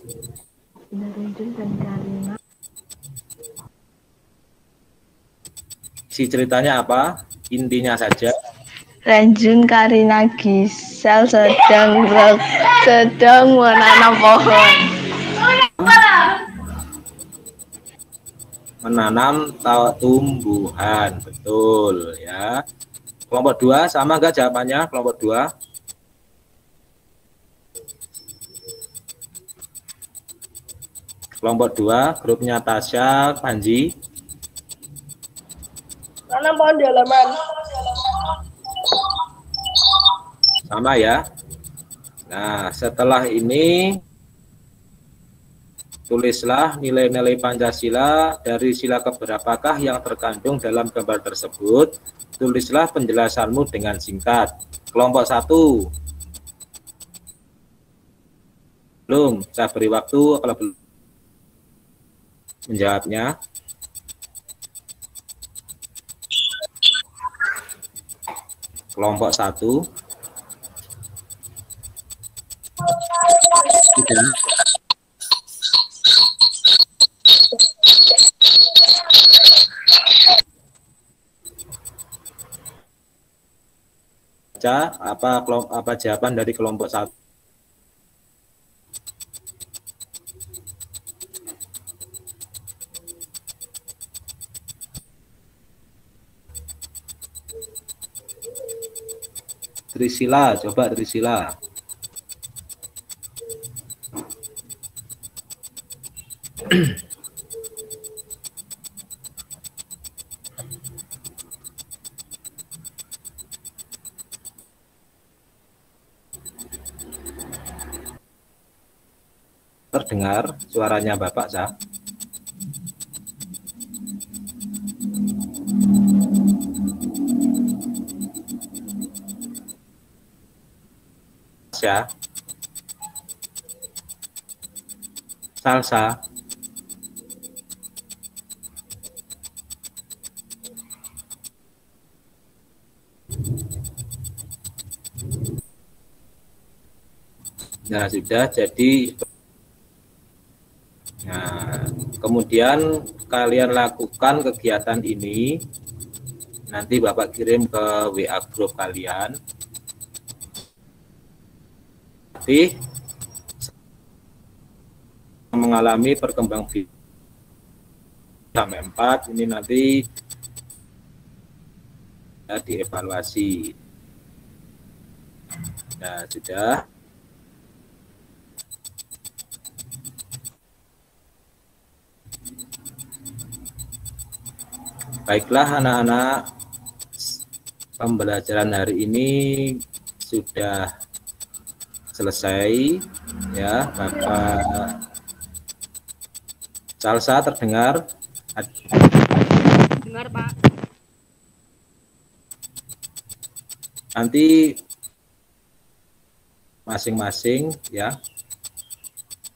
Isi ceritanya apa? Intinya saja. Ranjun Karina Gisel sedang menanam pohon. Menanam tumbuhan, betul ya. Kelompok 2 sama enggak jawabannya? Kelompok 2. Kelompok 2, grupnya Tasya, Panji. Tanam pohon di halaman. Sama ya. Nah, setelah ini tulislah nilai-nilai Pancasila dari sila keberapakah yang terkandung dalam gambar tersebut. Tulislah penjelasanmu dengan singkat. Kelompok 1. Belum, saya beri waktu kalau belum menjawabnya. Kelompok 1. Sudah. Apa jawaban dari kelompok 1? Trisila, coba Trisila. Terdengar suaranya Bapak, Sa? Ya. Salsa. Nah, sudah jadi. Nah, kemudian kalian lakukan kegiatan ini. Nanti Bapak kirim ke WA grup kalian. Nanti mengalami perkembangan sampai 4 ini nanti ya, dievaluasi. Nah, sudah. Baiklah anak-anak, pembelajaran hari ini sudah selesai ya. Bapak Salsa terdengar? Dengar, Pak. Nanti masing-masing ya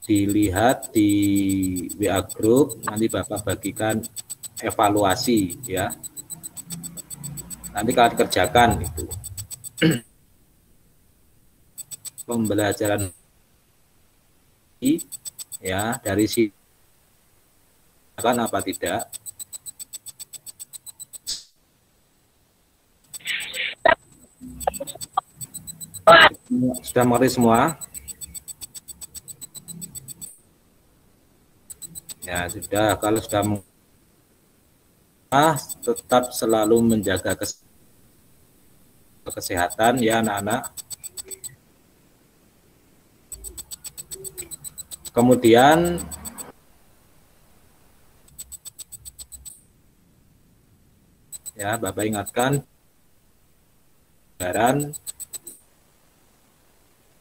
dilihat di WA group, nanti Bapak bagikan evaluasi ya. Nanti kalian kerjakan itu. Pembelajaran ya dari si kan apa tidak. Sudah mengerti semua? Ya sudah, kalau sudah tetap selalu menjaga kesehatan ya anak-anak. Kemudian Ya, Bapak ingatkan pelajaran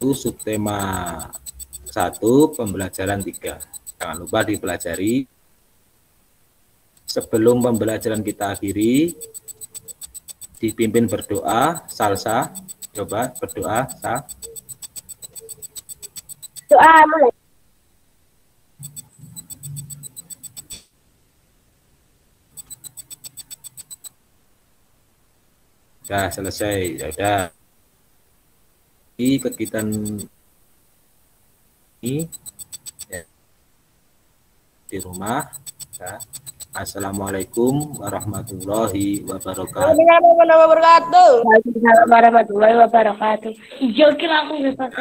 itu subtema 1, pembelajaran 3. Jangan lupa dipelajari. Sebelum pembelajaran kita akhiri, dipimpin berdoa. Salsa, coba berdoa, Sa. Doa mulai. Sudah selesai, ya udah. Ini kegiatan ini ya, di rumah. Ya. Assalamualaikum warahmatullahi wabarakatuh. Waalaikumsalam warahmatullahi wabarakatuh. Hijau kira aku bisa.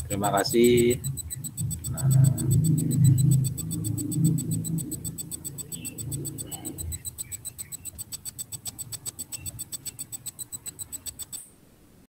Terima kasih.